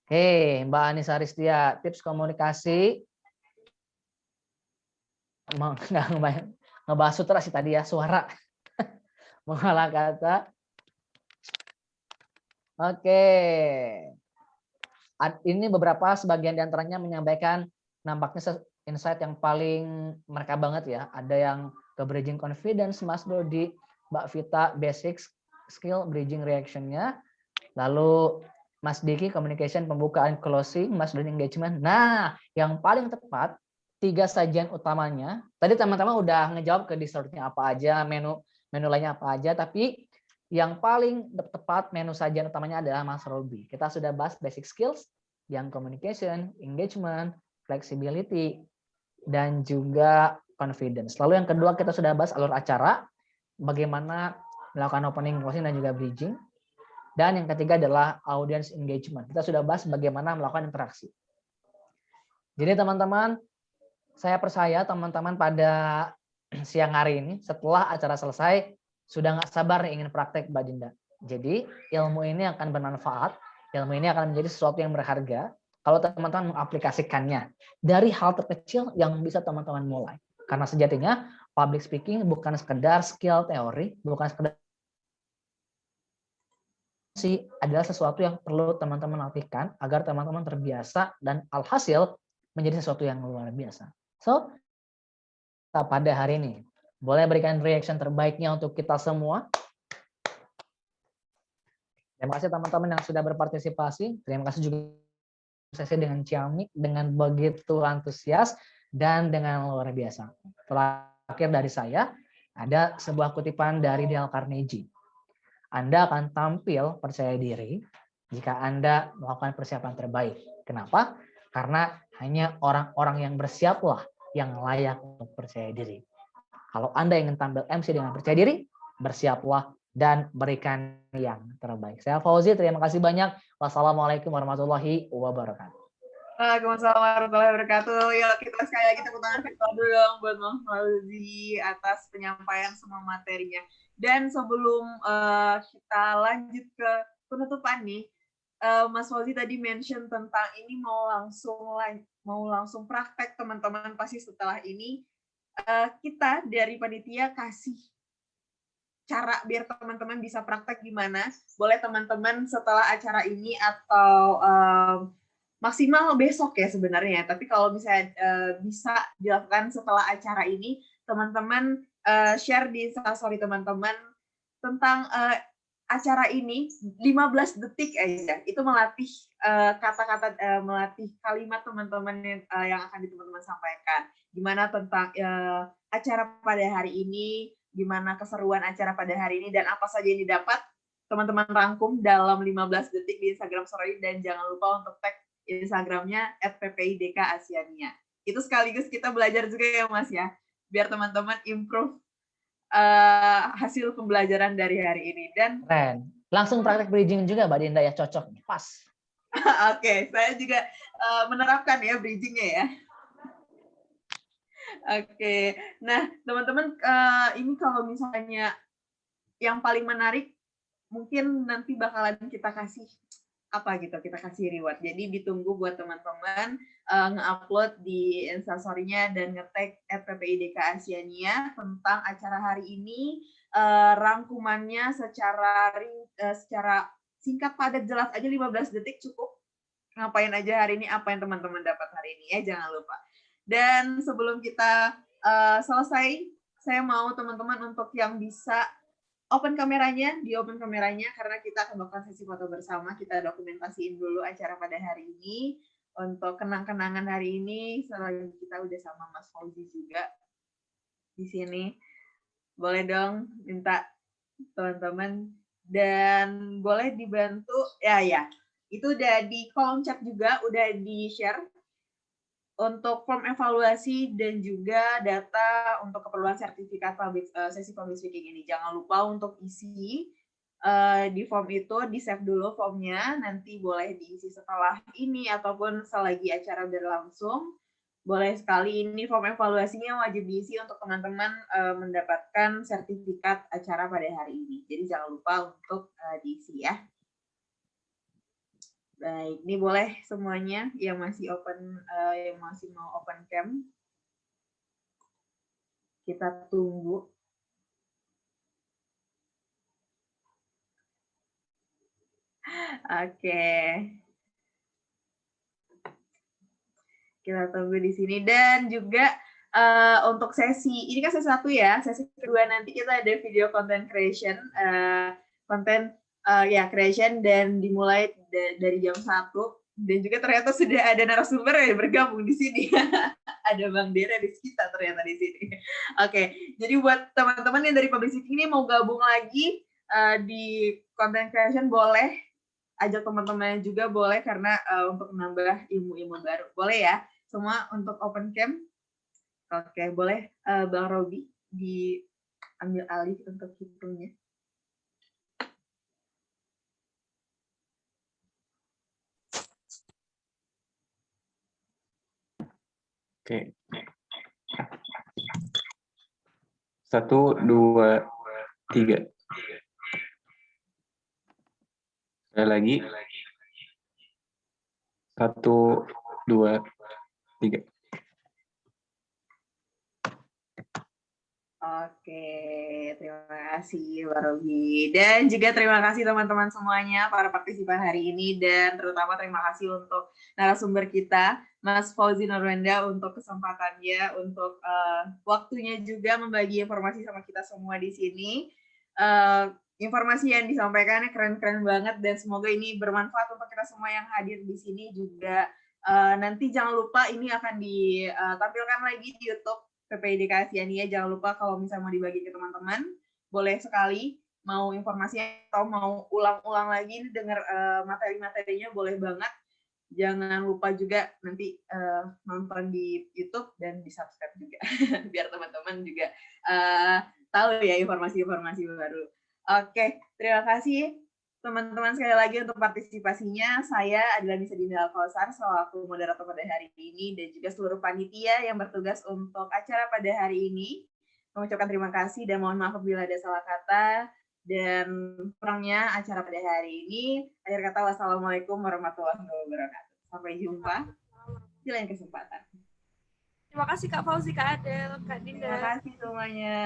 Oke, Mbak Anissa Ristia, tips komunikasi. Ngebahas sutra sih tadi ya, suara. Mengolah kata. Oke. Ini beberapa sebagian diantaranya menyampaikan nampaknya insight yang paling mereka banget ya. Ada yang ke bridging confidence, Mas Dodi, Mbak Vita basic skill bridging reaction-nya. Lalu Mas Diki communication pembukaan closing, Mas Dodi engagement. Nah, yang paling tepat 3 sajian utamanya. Tadi teman-teman udah ngejawab ke dessert-nya apa aja, menu lainnya apa aja, tapi yang paling tepat menu sajian utamanya adalah Mas Robi. Kita sudah bahas basic skills, yang communication, engagement, flexibility, dan juga confidence. Lalu yang kedua kita sudah bahas alur acara, bagaimana melakukan opening, closing, dan juga bridging. Dan yang ketiga adalah audience engagement. Kita sudah bahas bagaimana melakukan interaksi. Jadi teman-teman, saya percaya teman-teman pada siang hari ini, setelah acara selesai, sudah nggak sabar nih ingin praktek Mbak Dinda. Jadi ilmu ini akan bermanfaat, ilmu ini akan menjadi sesuatu yang berharga kalau teman-teman mengaplikasikannya dari hal terkecil yang bisa teman-teman mulai. Karena sejatinya public speaking bukan sekedar skill teori, bukan sekedar adalah sesuatu yang perlu teman-teman latihkan agar teman-teman terbiasa dan alhasil menjadi sesuatu yang luar biasa. So, pada hari ini boleh berikan reaction terbaiknya untuk kita semua. Terima kasih teman-teman yang sudah berpartisipasi. Terima kasih juga sesi dengan Ciamik dengan begitu antusias dan dengan luar biasa. Terakhir dari saya, ada sebuah kutipan dari Dale Carnegie. Anda akan tampil percaya diri jika Anda melakukan persiapan terbaik. Kenapa? Karena hanya orang-orang yang bersiaplah yang layak untuk percaya diri. Kalau Anda ingin tampil MC dengan percaya diri, bersiaplah dan berikan yang terbaik. Saya Fauzi, terima kasih banyak. Wassalamualaikum warahmatullahi wabarakatuh. Waalaikumsalam warahmatullahi wabarakatuh. Yuk kita sekali lagi tepuk tangan virtual dulu dong buat Mas Fauzi atas penyampaian semua materinya. Dan sebelum kita lanjut ke penutupan nih, Mas Fauzi tadi mention tentang ini mau langsung praktek teman-teman. Pasti setelah ini kita dari panitia kasih cara biar teman-teman bisa praktek gimana. Boleh teman-teman setelah acara ini atau maksimal besok ya sebenarnya. Tapi kalau misalnya bisa dilakukan setelah acara ini, teman-teman share di Instastory teman-teman tentang acara ini 15 detik aja. Itu melatih kata-kata, melatih kalimat teman-teman yang akan teman-teman sampaikan. Gimana tentang acara pada hari ini, gimana keseruan acara pada hari ini, dan apa saja yang didapat, teman-teman rangkum dalam 15 detik di Instagram Story, dan jangan lupa untuk tag Instagramnya @ppidkasiania. Itu sekaligus kita belajar juga ya Mas ya, biar teman-teman improve hasil pembelajaran dari hari ini. Dan keren. Langsung praktek bridging juga Mbak Dinda ya, cocok, pas. Oke, saya juga menerapkan ya bridgingnya ya. Oke, nah teman-teman ini kalau misalnya yang paling menarik mungkin nanti bakalan kita kasih apa gitu, kita kasih reward. Jadi ditunggu buat teman-teman nge-upload di Instastory-nya dan nge-tag @ppidkasiania tentang acara hari ini, rangkumannya secara singkat, padat, jelas aja, 15 detik cukup. Ngapain aja hari ini, apa yang teman-teman dapat hari ini ya, jangan lupa. Dan sebelum kita selesai, saya mau teman-teman untuk yang bisa open kameranya, karena kita akan melakukan sesi foto bersama. Kita dokumentasiin dulu acara pada hari ini untuk kenang-kenangan hari ini. Selain kita udah sama Mas Fauzi juga di sini, boleh dong minta teman-teman, dan boleh dibantu ya. Itu udah di kolom chat juga, udah di share untuk form evaluasi dan juga data untuk keperluan sertifikat sesi public speaking ini. Jangan lupa untuk isi di form itu, di-save dulu formnya, nanti boleh diisi setelah ini ataupun selagi acara berlangsung. Boleh sekali, ini form evaluasinya wajib diisi untuk teman-teman mendapatkan sertifikat acara pada hari ini. Jadi jangan lupa untuk diisi ya. Baik, ini boleh semuanya yang masih open, yang masih mau open cam. Kita tunggu. Oke. Kita tunggu di sini, dan juga untuk sesi ini kan sesi 1 ya. Sesi kedua nanti kita ada video content creation, creation, dan dimulai dari jam 1, dan juga ternyata sudah ada narasumber yang bergabung di sini. Ada Bang Dera di kita ternyata di sini. Oke, jadi buat teman-teman yang dari public speaking ini mau gabung lagi di content creation, boleh ajak teman-teman juga, boleh, karena untuk menambah ilmu-ilmu baru. Boleh ya, semua untuk open cam. Oke, boleh Bang Robi diambil alih untuk hitungnya. Oke. 1, 2, 3. Sekali lagi. 1, 2, 3. Oke, terima kasih Pak Robi. Dan juga terima kasih teman-teman semuanya, para partisipan hari ini, dan terutama terima kasih untuk narasumber kita, Mas Fauzi Nurwenda, untuk kesempatannya, untuk waktunya juga membagi informasi sama kita semua di sini. Informasi yang disampaikannya keren-keren banget, dan semoga ini bermanfaat untuk kita semua yang hadir di sini, juga Nanti jangan lupa ini akan ditampilkan lagi di YouTube PPIDK Asiania. Jangan lupa kalau misalnya mau dibagi ke teman-teman, boleh sekali. Mau informasinya atau mau ulang-ulang lagi dengar materi-materinya, boleh banget. Jangan lupa juga nanti nonton di YouTube dan di-subscribe juga biar teman-teman juga tahu ya informasi-informasi baru. Oke, terima kasih teman-teman sekali lagi untuk partisipasinya. Saya adalah Nisa Dinda Al-Kausar selaku moderator pada hari ini dan juga seluruh panitia yang bertugas untuk acara pada hari ini. Mengucapkan terima kasih dan mohon maaf apabila ada salah kata dan kurangnya acara pada hari ini. Akhir kata, wassalamualaikum warahmatullahi wabarakatuh. Sampai jumpa di lain kesempatan. Terima kasih Kak Fauzi, Kak Adel, Kak Dinda. Terima kasih semuanya.